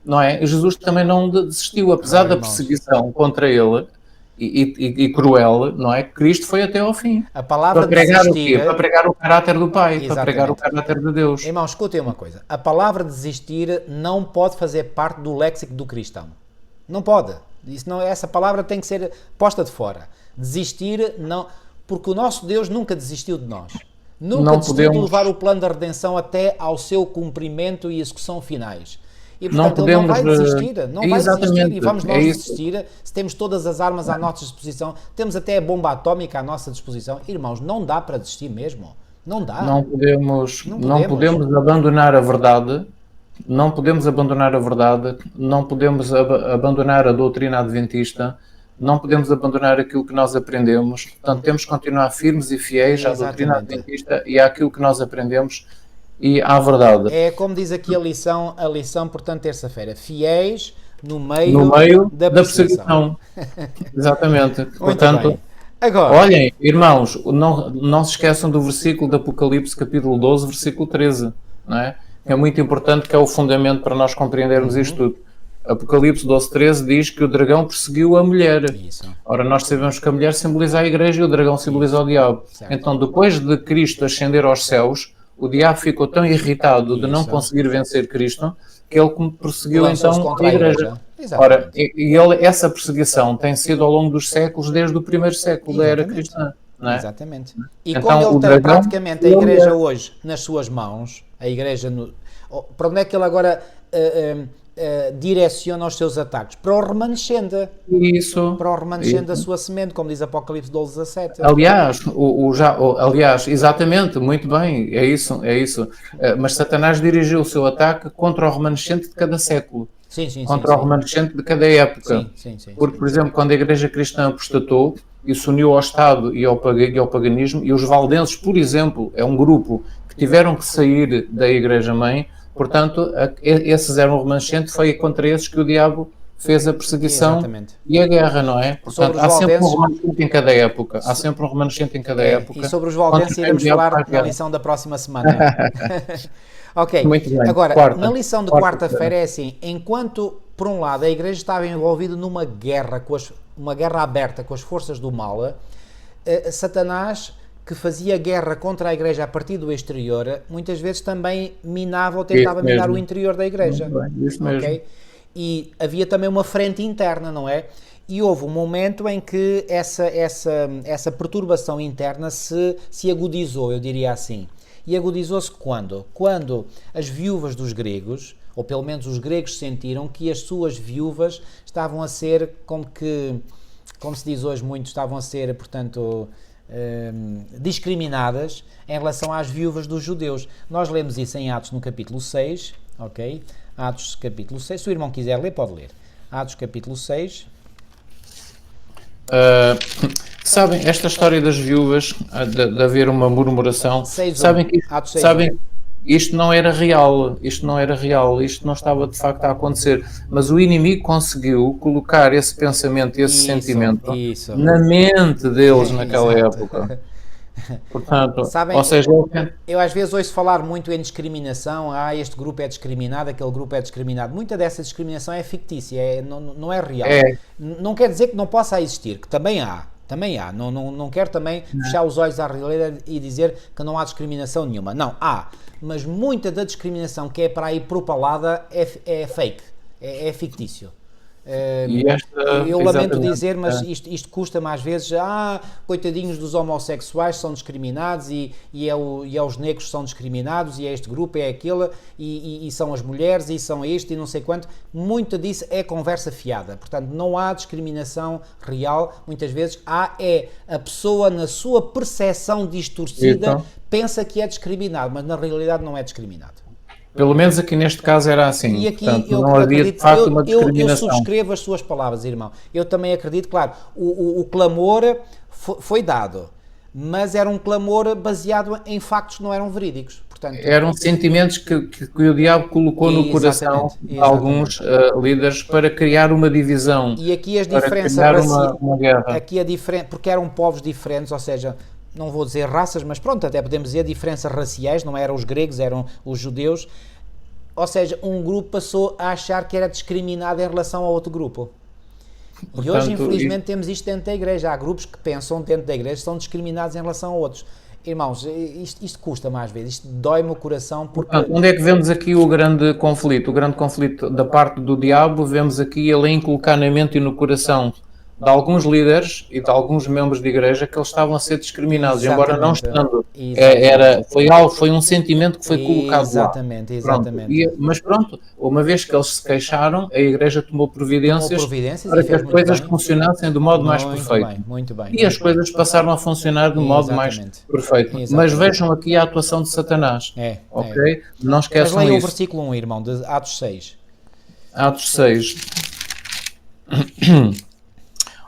Não é? E Jesus também não desistiu, apesar da perseguição contra ele e cruel, não é? Cristo foi até ao fim. A palavra para pregar desistir... o quê? Para pregar o caráter do Pai, Exatamente. Para pregar o caráter de Deus. Irmão, escutem uma coisa. A palavra desistir não pode fazer parte do léxico do cristão. Não pode. Essa palavra tem que ser posta de fora. Desistir, não... Porque o nosso Deus nunca desistiu de nós. Nunca desistiu de levar o plano da redenção até ao seu cumprimento e execução finais. E, portanto, ele não vai desistir. Não vai desistir. E vamos nós desistir se temos todas as armas à nossa disposição. Temos até a bomba atómica à nossa disposição. Irmãos, não dá para desistir mesmo. Não dá. Não podemos abandonar a verdade. Não podemos abandonar a verdade. Não podemos abandonar a doutrina adventista. Não podemos abandonar aquilo que nós aprendemos. Portanto, temos que continuar firmes e fiéis à doutrina adventista e àquilo que nós aprendemos e à verdade. É como diz aqui a lição, portanto, terça-feira. Fiéis no meio da perseguição. Exatamente. Portanto, agora, olhem, irmãos, não se esqueçam do versículo de Apocalipse, capítulo 12, versículo 13. Não é? É muito importante, que é o fundamento para nós compreendermos isto tudo. Apocalipse 12, 13 diz que o dragão perseguiu a mulher. Isso. Ora, nós sabemos que a mulher simboliza a igreja e o dragão simboliza o diabo. Certo. Então, depois de Cristo ascender aos céus, o diabo ficou tão irritado de não conseguir vencer Cristo que ele perseguiu então a igreja. Ora, essa perseguição tem sido ao longo dos séculos, desde o primeiro século da era cristã. Não é? Exatamente. E então, como ele tem praticamente a igreja hoje nas suas mãos, a igreja, para onde é que ele agora direciona os seus ataques? Para o remanescente. Isso. Para o remanescente da sua semente, como diz Apocalipse 12, 17. Aliás, exatamente, muito bem, é isso. Mas Satanás dirigiu o seu ataque contra o remanescente de cada século. Contra o remanescente de cada época. Porque, por exemplo, quando a igreja cristã apostatou e se uniu ao Estado e ao paganismo, e os valdenses, por exemplo, é um grupo que tiveram que sair da igreja-mãe. Portanto, esses eram o remanescente, foi contra esses que o diabo fez a perseguição e a guerra, não é? Portanto, há sempre um remanescente em cada época. E sobre os valdenses iremos falar na lição da próxima semana. Ok. Muito bem. Agora, na lição de quarta-feira é assim, enquanto, por um lado, a igreja estava envolvida numa guerra, uma guerra aberta com as forças do mal, Satanás, que fazia guerra contra a igreja a partir do exterior, muitas vezes também minava ou tentava minar o interior da igreja. Isso mesmo. E havia também uma frente interna, não é? E houve um momento em que essa perturbação interna se agudizou, eu diria assim. E agudizou-se quando? Quando as viúvas dos gregos, ou pelo menos os gregos sentiram que as suas viúvas estavam a ser, como se diz hoje muito, estavam a ser, portanto, discriminadas em relação às viúvas dos judeus. Nós lemos isso em Atos no capítulo 6, ok? Atos capítulo 6, se o irmão quiser ler, pode ler. Atos capítulo 6. Sabem, esta história das viúvas, de haver uma murmuração, sabem que isto não era real, isto não estava de facto a acontecer, mas o inimigo conseguiu colocar esse pensamento, esse sentimento na mente deles naquela época. Portanto, sabem, eu às vezes ouço falar muito em discriminação, este grupo é discriminado, aquele grupo é discriminado. Muita dessa discriminação é fictícia, não é real. Não quer dizer que não possa existir, que também há. Não quero também fechar os olhos à realidade e dizer que não há discriminação nenhuma. Não, há. Mas muita da discriminação que é para aí propalada é fake, é fictício. Eu lamento dizer, mas isto custa-me às vezes, coitadinhos dos homossexuais são discriminados e é os negros são discriminados e é este grupo, é aquele e são as mulheres e são este e não sei quanto. Muito disso é conversa fiada, portanto não há discriminação real, muitas vezes a pessoa na sua percepção distorcida pensa que é discriminado, mas na realidade não é discriminado. Pelo menos aqui neste caso era assim. E aqui portanto, eu não havia de facto uma discriminação. Eu subscrevo as suas palavras, irmão. Eu também acredito, claro, o clamor foi dado, mas era um clamor baseado em factos que não eram verídicos. Portanto, eram sentimentos que o diabo colocou no coração de alguns líderes para criar uma divisão. E aqui as diferenças uma guerra. Aqui porque eram povos diferentes, ou seja, não vou dizer raças, mas pronto, até podemos dizer diferenças raciais, não eram os gregos, eram os judeus, ou seja, um grupo passou a achar que era discriminado em relação a outro grupo. Portanto, e hoje, infelizmente, temos isto dentro da igreja, há grupos que pensam dentro da igreja que são discriminados em relação a outros. Irmãos, isto custa mais vezes, isto dói-me o coração porque... Portanto, onde é que vemos aqui o grande conflito? O grande conflito da parte do diabo, vemos aqui ele em colocar na mente e no coração de alguns líderes e de alguns membros de igreja que eles estavam a ser discriminados, embora não estando. Foi um sentimento que foi colocado exatamente. Mas pronto, uma vez que eles se queixaram, a igreja tomou providências para que as coisas funcionassem do modo mais perfeito. Muito bem. E as coisas passaram a funcionar do modo mais perfeito. Mas vejam aqui a atuação de Satanás. Ok? Não esqueçam isso. Mas leiam o versículo 1, irmão, de Atos 6. Atos 6.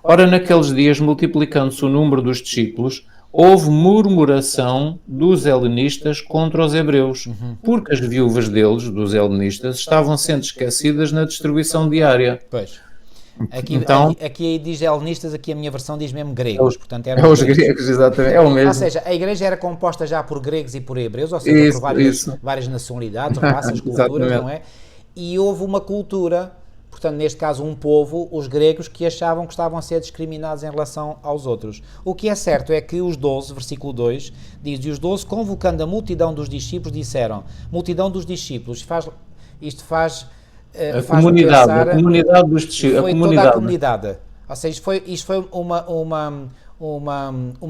Ora, naqueles dias, multiplicando-se o número dos discípulos, houve murmuração dos helenistas contra os hebreus, porque as viúvas deles, dos helenistas, estavam sendo esquecidas na distribuição diária. Pois. Aqui diz helenistas, aqui a minha versão diz mesmo gregos. Portanto, os gregos, exatamente. É o mesmo. Ou seja, a igreja era composta já por gregos e por hebreus, ou seja, por várias nacionalidades, raças, culturas, não é? E houve uma cultura... Portanto, neste caso, um povo, os gregos, que achavam que estavam a ser discriminados em relação aos outros. O que é certo é que os 12, versículo 2, diz: e os 12, convocando a multidão dos discípulos, disseram, multidão dos discípulos, isto faz a comunidade dos discípulos. Foi toda a comunidade. Ou seja, isto foi uma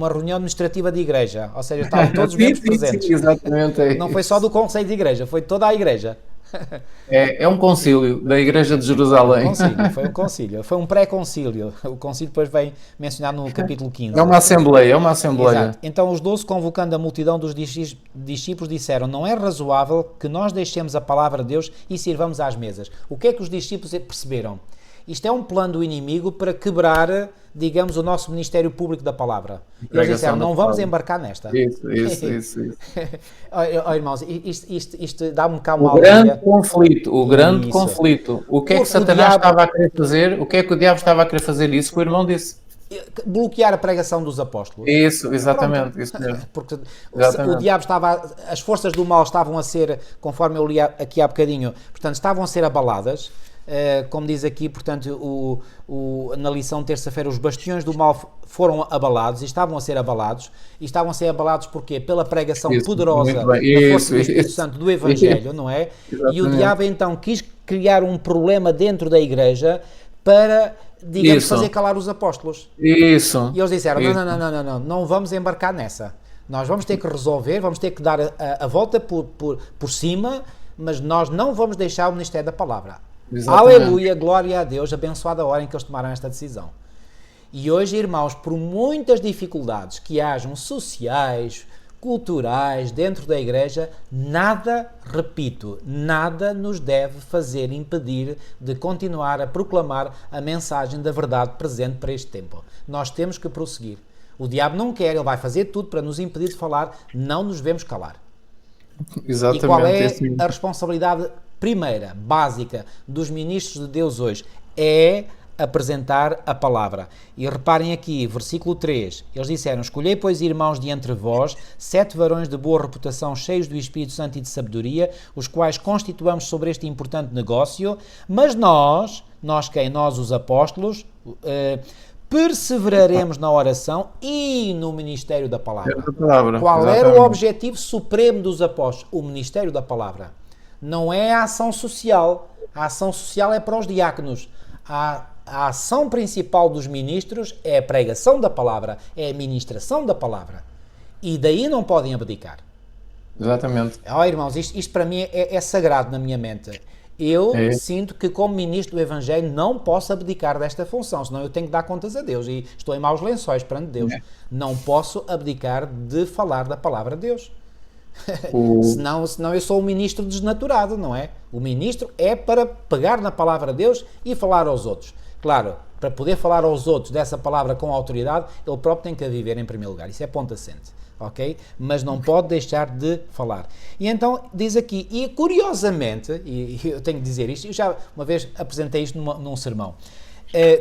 reunião administrativa de igreja. Ou seja, estavam todos os membros presentes. Sim, exatamente. Não foi só do conselho de igreja, foi toda a igreja. É um concílio da Igreja de Jerusalém. Foi um concílio, foi um pré-concílio. O concílio depois vem mencionar no capítulo 15. É uma assembleia. Exato. Então os 12, convocando a multidão dos discípulos, disseram: não é razoável que nós deixemos a palavra de Deus e sirvamos às mesas. O que é que os discípulos perceberam? Isto é um plano do inimigo para quebrar, digamos, o nosso Ministério Público da Palavra. E eles disseram: não vamos embarcar nesta. Isso. Irmãos, isto dá-me cá uma o grande conflito. O que é que Satanás estava a querer fazer? O que é que o diabo estava a querer fazer? Isso que o irmão disse. Bloquear a pregação dos apóstolos. Isso, exatamente. Isso mesmo. Porque o diabo as forças do mal estavam a ser, conforme eu li aqui há bocadinho, portanto, estavam a ser abaladas. Como diz aqui, portanto, na lição de terça-feira, os bastiões do mal foram abalados e estavam a ser abalados. E estavam a ser abalados porquê? Pela pregação poderosa da força do Espírito Santo do Evangelho, não é? Exatamente. E o diabo então quis criar um problema dentro da igreja para, digamos, fazer calar os apóstolos. Isso. E eles disseram: não vamos embarcar nessa. Nós vamos ter que resolver, vamos ter que dar a volta por cima, mas nós não vamos deixar o ministério da palavra. Exatamente. Aleluia, glória a Deus, abençoada a hora em que eles tomaram esta decisão. E hoje, irmãos, por muitas dificuldades que hajam sociais, culturais, dentro da igreja, nada nos deve fazer impedir de continuar a proclamar a mensagem da verdade presente para este tempo. Nós temos que prosseguir. O diabo não quer, ele vai fazer tudo para nos impedir de falar, não nos devemos calar. Exatamente. E qual é a responsabilidade primeira, básica, dos ministros de Deus hoje? É apresentar a palavra. E reparem aqui, versículo 3, eles disseram: escolhei, pois, irmãos, de entre vós 7 varões de boa reputação, cheios do Espírito Santo e de sabedoria, os quais constituamos sobre este importante negócio, mas nós quem? Nós, os apóstolos, perseveraremos na oração e no ministério da palavra. Qual era o objetivo supremo dos apóstolos? O ministério da palavra. Não é a ação social. A ação social é para os diáconos. a ação principal dos ministros é a pregação da palavra, é a ministração da palavra. E daí não podem abdicar. Exatamente. Irmãos, isto para mim é sagrado na minha mente. Eu sinto que, como ministro do Evangelho, não posso abdicar desta função, senão eu tenho que dar contas a Deus e estou em maus lençóis perante Deus. Não posso abdicar de falar da palavra de Deus. Senão eu sou um ministro desnaturado, não é? O ministro é para pegar na palavra de Deus e falar aos outros. Claro, para poder falar aos outros dessa palavra com autoridade, ele próprio tem que a viver em primeiro lugar. Isso é ponto assente. Ok? Mas não pode deixar de falar. E então diz aqui, e curiosamente, e eu tenho que dizer isto, eu já uma vez apresentei isto num sermão,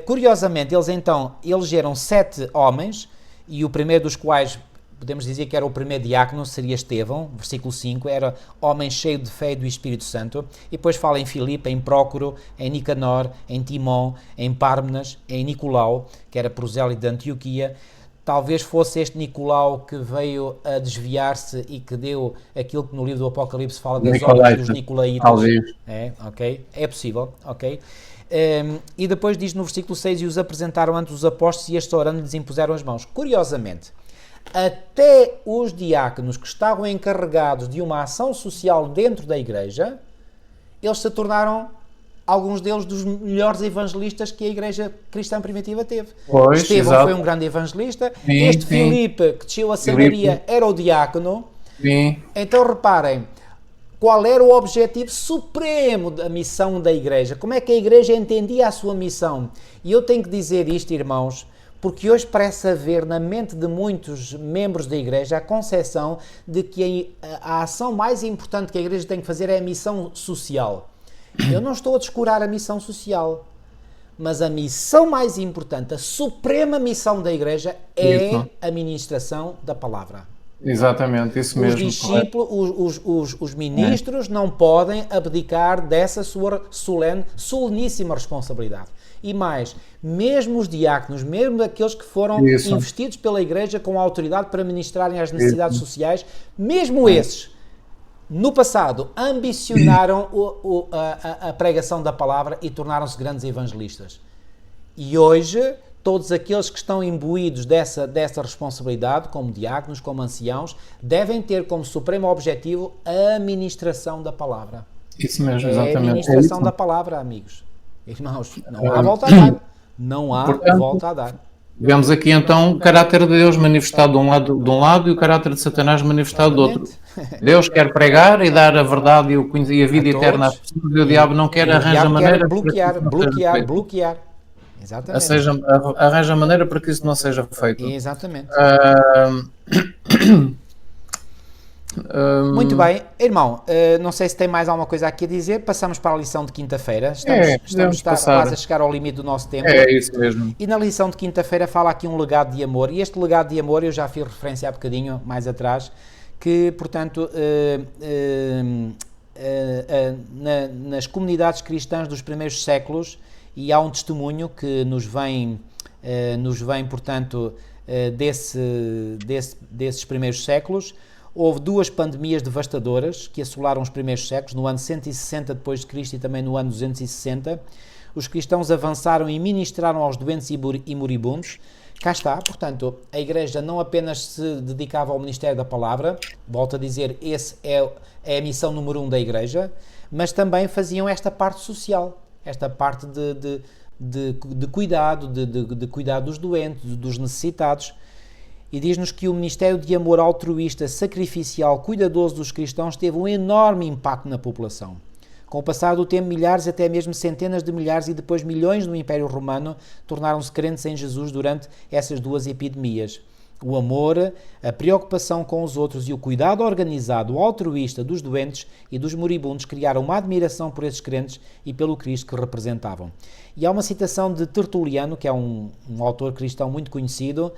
curiosamente eles então elegeram 7 homens, e o primeiro dos quais podemos dizer que era o primeiro diácono, seria Estevão, versículo 5, era homem cheio de fé e do Espírito Santo, e depois fala em Filipe, em Prócoro, em Nicanor, em Timão, em Pármenas, em Nicolau, que era prosélito de Antioquia. Talvez fosse este Nicolau que veio a desviar-se e que deu aquilo que no livro do Apocalipse fala das obras dos Nicolaitas. Talvez. Ok? É possível, ok? E depois diz no versículo 6, e os apresentaram ante os apóstolos e estes orando lhes impuseram as mãos. Curiosamente, até os diáconos que estavam encarregados de uma ação social dentro da igreja, eles se tornaram, alguns deles, dos melhores evangelistas que a igreja cristã primitiva teve. Estevão foi um grande evangelista. Este Filipe, que desceu a Samaria, era o diácono. Então reparem, qual era o objetivo supremo da missão da igreja? Como é que a igreja entendia a sua missão? E eu tenho que dizer isto, irmãos, porque hoje parece haver na mente de muitos membros da igreja a concepção de que a ação mais importante que a igreja tem que fazer é a missão social. Eu não estou a descurar a missão social, mas a missão mais importante, a suprema missão da igreja é a ministração da palavra. Exatamente, isso mesmo. Os discípulos, os ministros não podem abdicar dessa sua soleníssima responsabilidade. E mais, mesmo os diáconos, mesmo aqueles que foram investidos pela igreja com a autoridade para ministrarem às necessidades sociais, mesmo esses, no passado, ambicionaram a pregação da palavra e tornaram-se grandes evangelistas. E hoje, todos aqueles que estão imbuídos dessa responsabilidade, como diáconos, como anciãos, devem ter como supremo objetivo a ministração da palavra. Isso mesmo, exatamente. É a ministração da palavra, amigos. Irmãos, não há volta a dar. Não há volta a dar. Vemos aqui então o caráter de Deus manifestado de um lado e o caráter de Satanás manifestado do outro. Deus quer pregar e dar a verdade e a vida eterna às pessoas, e o diabo não quer, arranja maneira para bloquear. Exatamente. Arranja maneira para que isso não seja feito. Exatamente. Muito bem, irmão, não sei se tem mais alguma coisa aqui a dizer. Passamos para a lição de quinta-feira. Estamos quase a chegar ao limite do nosso tempo. É isso mesmo. E na lição de quinta-feira fala aqui um legado de amor. E este legado de amor eu já fiz referência há bocadinho mais atrás, que portanto nas comunidades cristãs dos primeiros séculos, e há um testemunho que nos vem portanto desses primeiros séculos. Houve 2 pandemias devastadoras que assolaram os primeiros séculos, no ano 160 depois de Cristo e também no ano 260. Os cristãos avançaram e ministraram aos doentes e moribundos. Cá está, portanto, a igreja não apenas se dedicava ao ministério da palavra, volto a dizer, esse é a missão número 1 da igreja, mas também faziam esta parte social, esta parte de cuidado, de cuidar dos doentes, dos necessitados. E diz-nos que o ministério de amor altruísta, sacrificial, cuidadoso dos cristãos teve um enorme impacto na população. Com o passar do tempo, milhares, até mesmo centenas de milhares e depois milhões no Império Romano tornaram-se crentes em Jesus durante essas 2 epidemias. O amor, a preocupação com os outros e o cuidado organizado, altruísta dos doentes e dos moribundos criaram uma admiração por esses crentes e pelo Cristo que representavam. E há uma citação de Tertuliano, que é um autor cristão muito conhecido,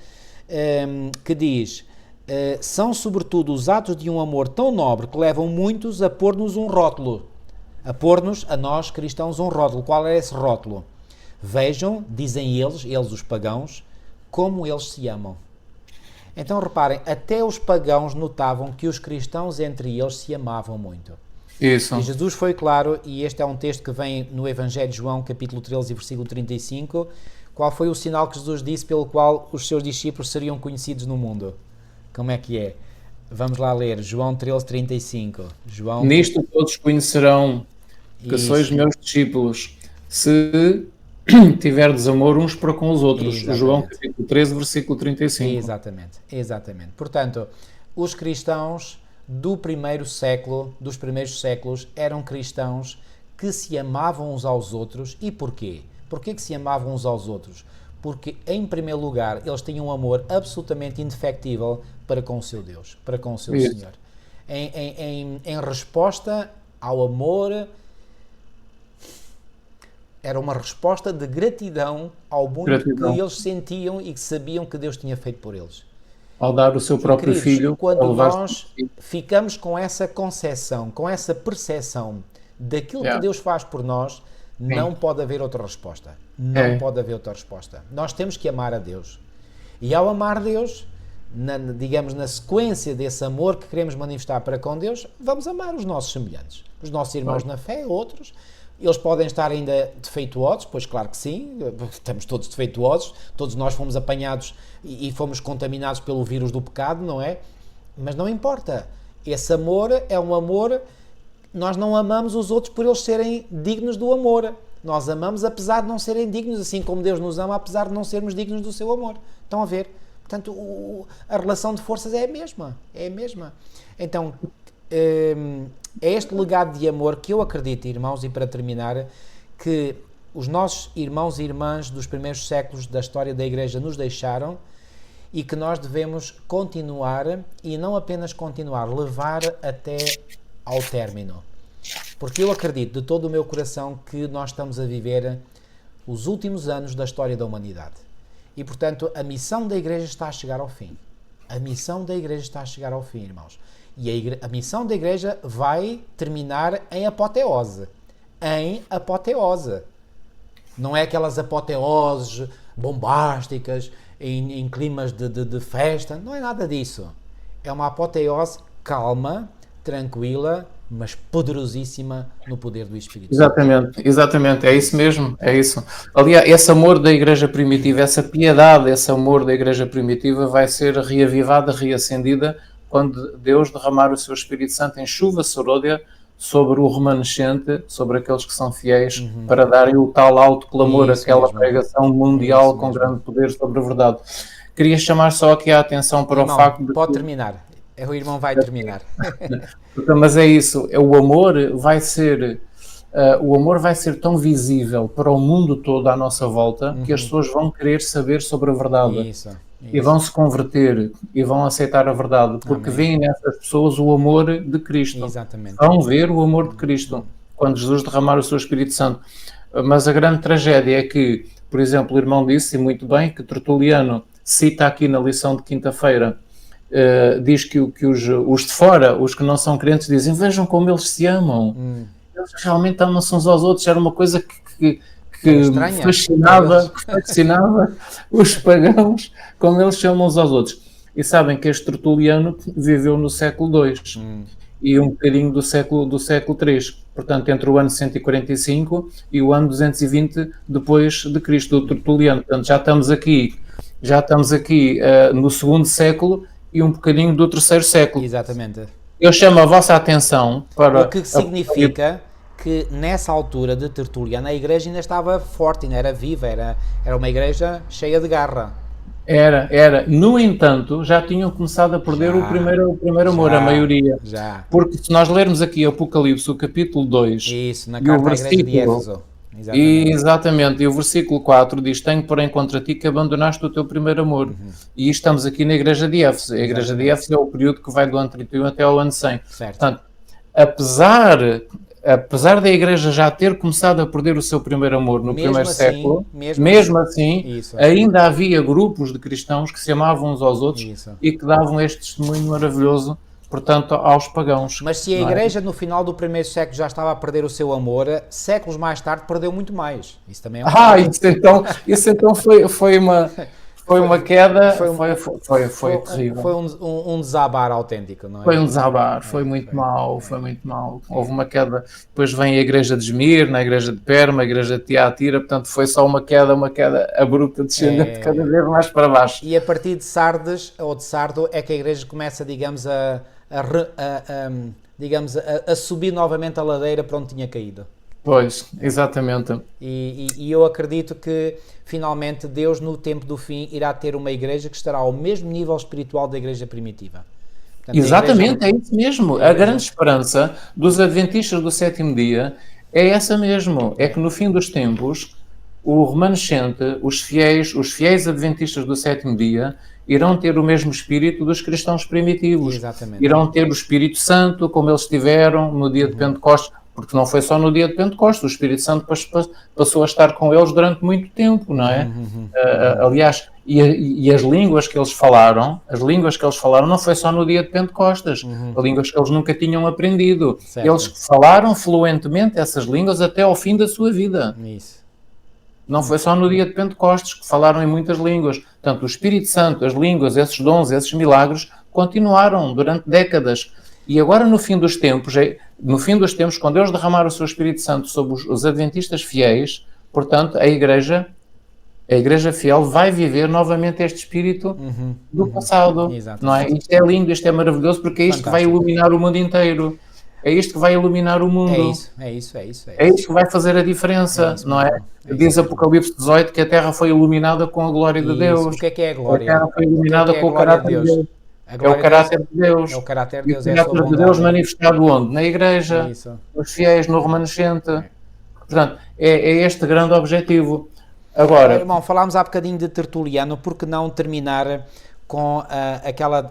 que diz: são sobretudo os atos de um amor tão nobre que levam muitos a pôr-nos um rótulo, a nós cristãos um rótulo. Qual é esse rótulo? Vejam, dizem eles os pagãos, como eles se amam. Então reparem, até os pagãos notavam que os cristãos entre eles se amavam muito. Isso. E Jesus foi claro, e este é um texto que vem no Evangelho de João, capítulo 13, versículo 35. Qual foi o sinal que Jesus disse pelo qual os seus discípulos seriam conhecidos no mundo? Como é que é? Vamos lá ler, João 13, 35. Nisto todos conhecerão que Isso. sois meus discípulos, se tiverdes amor uns para com os outros. Exatamente. João capítulo 13, versículo 35. Exatamente. Portanto, os cristãos dos primeiros séculos, eram cristãos que se amavam uns aos outros. E porquê? Porquê que se amavam uns aos outros? Porque, em primeiro lugar, eles tinham um amor absolutamente indefectível para com o seu Deus, para com o seu Senhor. Em resposta ao amor, era uma resposta de gratidão ao muito que eles sentiam e que sabiam que Deus tinha feito por eles. Ao dar o seu próprio filho. Quando nós ficamos com essa concepção, com essa percepção daquilo que Deus faz por nós, não pode haver outra resposta. Não pode haver outra resposta. Nós temos que amar a Deus. E ao amar Deus, digamos, na sequência desse amor que queremos manifestar para com Deus, vamos amar os nossos semelhantes. Os nossos irmãos na fé, outros. Eles podem estar ainda defeituosos, pois claro que sim, estamos todos defeituosos, todos nós fomos apanhados e fomos contaminados pelo vírus do pecado, não é? Mas não importa. Esse amor é um amor, nós não amamos os outros por eles serem dignos do amor. Nós amamos apesar de não serem dignos, assim como Deus nos ama, apesar de não sermos dignos do seu amor. Estão a ver? Portanto, a relação de forças é a mesma. É a mesma. Então, é este legado de amor que eu acredito, irmãos, e para terminar, que os nossos irmãos e irmãs dos primeiros séculos da história da Igreja nos deixaram e que nós devemos continuar, e não apenas continuar, levar até ao término. Porque eu acredito de todo o meu coração que nós estamos a viver os últimos anos da história da humanidade. E, portanto, a missão da Igreja está a chegar ao fim. A missão da Igreja está a chegar ao fim, irmãos. E a missão da Igreja vai terminar em apoteose. Em apoteose. Não é aquelas apoteoses bombásticas, em climas de festa. Não é nada disso. É uma apoteose calma, tranquila, mas poderosíssima no poder do Espírito Santo. Exatamente, é isso mesmo, é isso. Aliás, esse amor da Igreja primitiva, essa piedade, esse amor da Igreja primitiva vai ser reavivada, reacendida, quando Deus derramar o seu Espírito Santo em chuva soródia sobre o remanescente, sobre aqueles que são fiéis, para darem o tal alto clamor, aquela pregação mundial com grande poder sobre a verdade. Queria chamar só aqui a atenção para o facto de... Pode terminar. O irmão vai terminar. Mas é isso, o amor vai ser tão visível para o mundo todo à nossa volta que as pessoas vão querer saber sobre a verdade. E vão se converter e vão aceitar a verdade, porque veem nessas pessoas o amor de Cristo. Exatamente. Vão ver o amor de Cristo quando Jesus derramar o seu Espírito Santo. Mas a grande tragédia é que, por exemplo, o irmão disse, e muito bem, que Tertuliano cita aqui na lição de quinta-feira, diz que os de fora, os que não são crentes, dizem: vejam como eles se amam. Eles realmente amam-se uns aos outros. Era uma coisa que fascinava os pagãos, como eles chamam uns aos outros. E sabem que este Tertuliano viveu no século II e um bocadinho do século III, portanto entre o ano 145 e o ano 220 depois de Cristo, do Tertuliano. Portanto já estamos aqui no segundo século e um bocadinho do terceiro século. Exatamente. Eu chamo a vossa atenção para... O que significa que nessa altura de Tertuliano a igreja ainda estava forte, ainda era viva, era uma igreja cheia de garra. Era. No entanto, já tinham começado a perder o primeiro amor, a maioria. Já. Porque se nós lermos aqui Apocalipse, o capítulo 2... Isso, na carta à igreja de Éfeso. Exatamente, e o versículo 4 diz: tenho porém contra ti que abandonaste o teu primeiro amor. E estamos aqui na igreja de Éfeso. A igreja de Éfeso é o período que vai do ano 31 até ao ano 100. Certo. Portanto, apesar da igreja já ter começado a perder o seu primeiro amor no primeiro século, mesmo assim ainda havia grupos de cristãos que se amavam uns aos outros e que davam este testemunho maravilhoso, portanto, aos pagãos. Mas se a igreja no final do primeiro século já estava a perder o seu amor, séculos mais tarde perdeu muito mais. Isso também é isso então foi Foi uma queda, foi terrível. Foi um desabar autêntico, não é? Foi um desabar, foi muito mau. Houve uma queda, depois vem a igreja de Esmirna, a igreja de Perma, a igreja de Tiatira, portanto foi só uma queda abrupta, descendente cada vez mais para baixo. E a partir de Sardes, ou de Sardo, é que a igreja começa, digamos, a subir novamente a ladeira para onde tinha caído. Pois, exatamente. E eu acredito que, finalmente, Deus, no tempo do fim, irá ter uma igreja que estará ao mesmo nível espiritual da igreja primitiva. Portanto, exatamente, é isso mesmo. A grande esperança dos adventistas do sétimo dia é essa mesmo. É que no fim dos tempos, o remanescente, os fiéis adventistas do sétimo dia, irão ter o mesmo espírito dos cristãos primitivos. Exatamente. Irão ter o Espírito Santo, como eles tiveram no dia de Pentecostes. Porque não foi só no dia de Pentecostes, o Espírito Santo passou a estar com eles durante muito tempo, não é? Aliás, e as línguas que eles falaram não foi só no dia de Pentecostes, as línguas que eles nunca tinham aprendido. Certo. Eles falaram fluentemente essas línguas até ao fim da sua vida. Isso. Não foi só no dia de Pentecostes que falaram em muitas línguas. Portanto, o Espírito Santo, as línguas, esses dons, esses milagres, continuaram durante décadas. E agora, no fim dos tempos, quando Deus derramar o seu Espírito Santo sobre os adventistas fiéis, portanto, a igreja fiel vai viver novamente este espírito do passado. Não é? Isto é lindo, isto é maravilhoso, porque é isto que vai iluminar o mundo inteiro. É isto que vai iluminar o mundo. É isso. É isto que vai fazer a diferença, não é? Diz Apocalipse 18 que a terra foi iluminada com a glória de Deus. O que é a glória? A terra foi iluminada com o caráter de Deus. É o caráter de Deus. É o caráter de Deus. E o caráter de Deus manifestado onde? Na igreja, nos fiéis, no remanescente. Portanto, é este grande objetivo. Agora, irmão, falámos há bocadinho de Tertuliano, por que não terminar com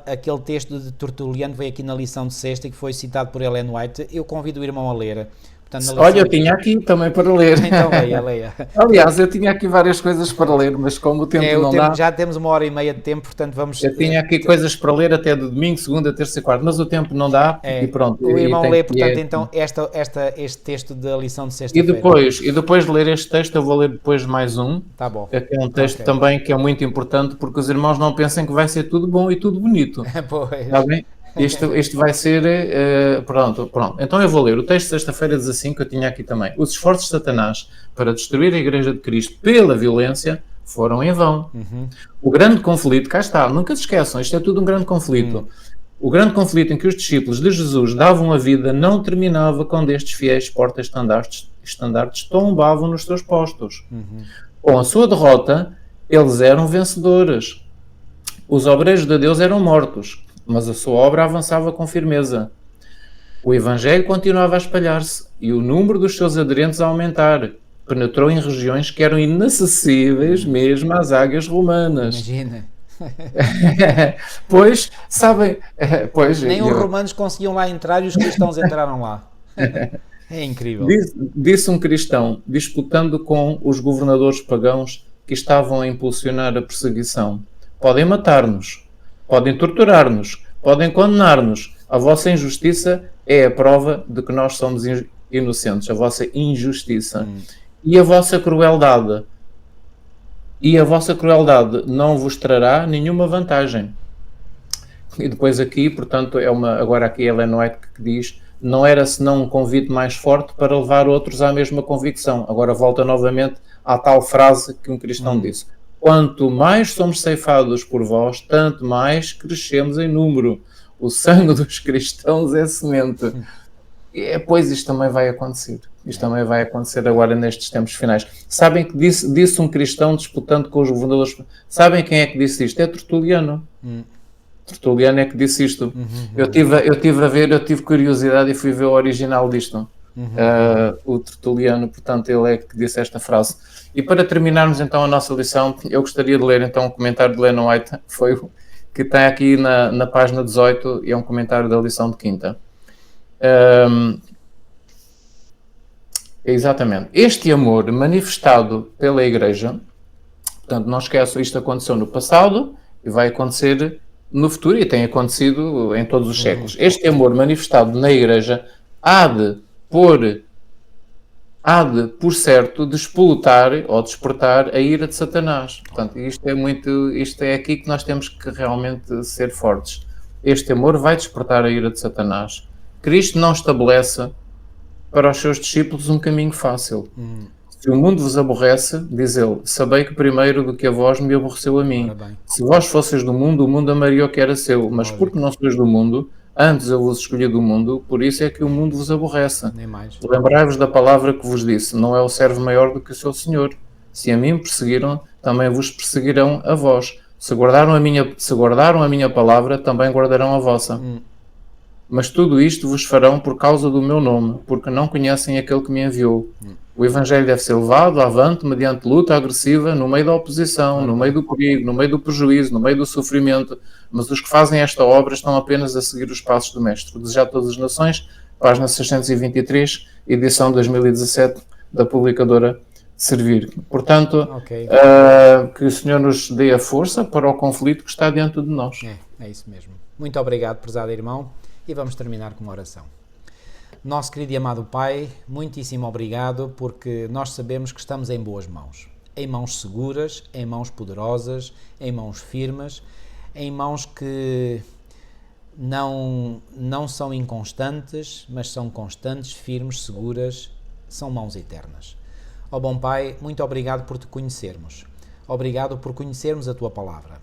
aquele texto de Tertuliano que veio aqui na lição de sexta e que foi citado por Ellen White? Eu convido o irmão a ler. Portanto, olha, eu tinha aqui também para ler. Então leia. Aliás, eu tinha aqui várias coisas para ler, mas como o tempo não dá... Já temos 1h30 de tempo, portanto vamos... Eu tinha aqui coisas para ler até de domingo, segunda, terça e quarta, mas o tempo não dá e pronto. O irmão lê, portanto, então, este texto da lição de sexta-feira. E depois de ler este texto, eu vou ler depois mais um. Tá bom. Que é um texto também que é muito importante, porque os irmãos não pensem que vai ser tudo bom e tudo bonito. Pois. Está bem? Isto vai ser... Pronto. Então eu vou ler. O texto de sexta-feira diz assim, que eu tinha aqui também. Os esforços de Satanás para destruir a Igreja de Cristo pela violência foram em vão. O grande conflito, cá está, nunca se esqueçam, isto é tudo um grande conflito. O grande conflito em que os discípulos de Jesus davam a vida não terminava quando estes fiéis porta-estandartes tombavam nos seus postos. Com a sua derrota, eles eram vencedores. Os obreiros de Deus eram mortos, mas a sua obra avançava com firmeza. O Evangelho continuava a espalhar-se e o número dos seus aderentes a aumentar. Penetrou em regiões que eram inacessíveis mesmo às águias romanas. Imagina. Pois, sabem... Nem os romanos conseguiam lá entrar e os cristãos entraram lá. É incrível. Disse um cristão, disputando com os governadores pagãos que estavam a impulsionar a perseguição: podem matar-nos, podem torturar-nos, podem condenar-nos. A vossa injustiça é a prova de que nós somos inocentes. A vossa injustiça. E a vossa crueldade. E a vossa crueldade não vos trará nenhuma vantagem. E depois aqui, portanto, agora aqui Ellen White que diz: não era senão um convite mais forte para levar outros à mesma convicção. Agora volta novamente à tal frase que um cristão disse: quanto mais somos ceifados por vós, tanto mais crescemos em número. O sangue dos cristãos é semente. Pois isto também vai acontecer. Isto também vai acontecer agora nestes tempos finais. Sabem que disse um cristão disputando com os governadores. Sabem quem é que disse isto? É Tertuliano. Tertuliano é que disse isto. Eu tive curiosidade e fui ver o original disto. O Tertuliano, portanto, ele é que disse esta frase. E para terminarmos então a nossa lição, eu gostaria de ler então um comentário de Ellen White, que está aqui na página 18, e é um comentário da lição de quinta. Exatamente. Este amor manifestado pela Igreja, portanto, não esqueçam, isto aconteceu no passado e vai acontecer no futuro e tem acontecido em todos os séculos. Este amor manifestado na Igreja há de pôr há de, por certo, despolutar ou despertar a ira de Satanás. Portanto, isto é aqui que nós temos que realmente ser fortes. Este amor vai despertar a ira de Satanás. Cristo não estabelece para os seus discípulos um caminho fácil. Se o mundo vos aborrece, diz ele, sabei que primeiro do que a vós me aborreceu a mim. Se vós fosseis do mundo, o mundo amaria o que era seu. Mas porque não sois do mundo, antes eu vos escolhi do mundo, por isso é que o mundo vos aborrece. Nem mais. Lembrai-vos da palavra que vos disse, não é o servo maior do que o seu senhor. Se a mim me perseguiram, também vos perseguirão a vós. Se guardaram a minha palavra, também guardarão a vossa. Mas tudo isto vos farão por causa do meu nome, porque não conhecem aquele que me enviou. O Evangelho deve ser levado avante mediante luta agressiva, no meio da oposição, no meio do perigo, no meio do prejuízo, no meio do sofrimento. Mas os que fazem esta obra estão apenas a seguir os passos do Mestre. Desejar a todas as nações, página 623, edição 2017, da publicadora Servir. Portanto, que o Senhor nos dê a força para o conflito que está diante de nós. É isso mesmo. Muito obrigado, prezado irmão. E vamos terminar com uma oração. Nosso querido e amado Pai, muitíssimo obrigado, porque nós sabemos que estamos em boas mãos. Em mãos seguras, em mãos poderosas, em mãos firmes, em mãos que não são inconstantes, mas são constantes, firmes, seguras, são mãos eternas. Ó bom Pai, muito obrigado por te conhecermos. Obrigado por conhecermos a Tua Palavra.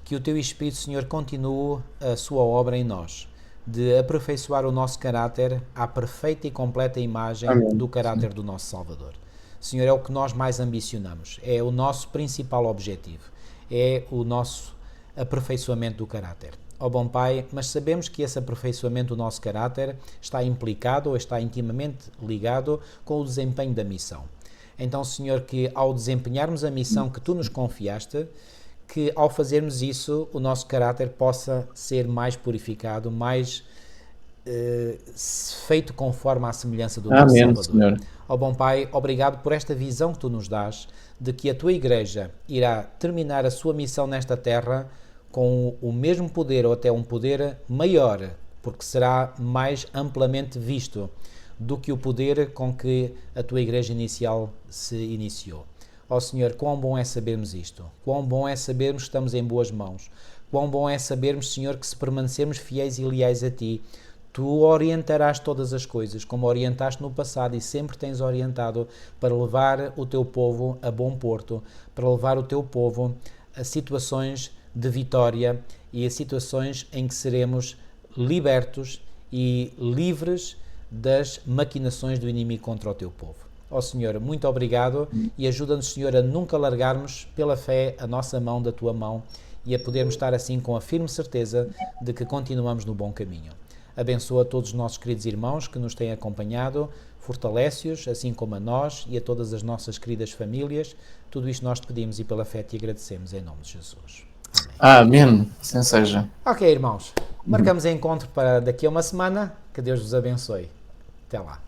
Que o Teu Espírito, Senhor, continue a Sua obra em nós, de aperfeiçoar o nosso caráter à perfeita e completa imagem do caráter do nosso Salvador. Senhor, é o que nós mais ambicionamos, é o nosso principal objetivo, é o nosso aperfeiçoamento do caráter. Ó bom Pai, mas sabemos que esse aperfeiçoamento do nosso caráter está implicado ou está intimamente ligado com o desempenho da missão. Então, Senhor, que ao desempenharmos a missão que Tu nos confiaste, que ao fazermos isso, o nosso caráter possa ser mais purificado, mais feito conforme à semelhança do nosso Salvador. Senhor. Ó bom Pai, obrigado por esta visão que Tu nos dás, de que a Tua Igreja irá terminar a sua missão nesta terra com o mesmo poder ou até um poder maior, porque será mais amplamente visto do que o poder com que a Tua Igreja inicial se iniciou. Ó Senhor, quão bom é sabermos isto, quão bom é sabermos que estamos em boas mãos, quão bom é sabermos, Senhor, que se permanecermos fiéis e leais a Ti, Tu orientarás todas as coisas, como orientaste no passado e sempre tens orientado para levar o Teu povo a bom porto, para levar o Teu povo a situações de vitória e a situações em que seremos libertos e livres das maquinações do inimigo contra o Teu povo. Ó Senhor, muito obrigado e ajuda-nos, Senhor, a nunca largarmos pela fé a nossa mão da Tua mão e a podermos estar assim com a firme certeza de que continuamos no bom caminho. Abençoa todos os nossos queridos irmãos que nos têm acompanhado, fortalece-os, assim como a nós e a todas as nossas queridas famílias. Tudo isto nós te pedimos e pela fé te agradecemos, em nome de Jesus. Amém. Amém. Assim seja. Ok, irmãos. Marcamos encontro para daqui a uma semana. Que Deus vos abençoe. Até lá.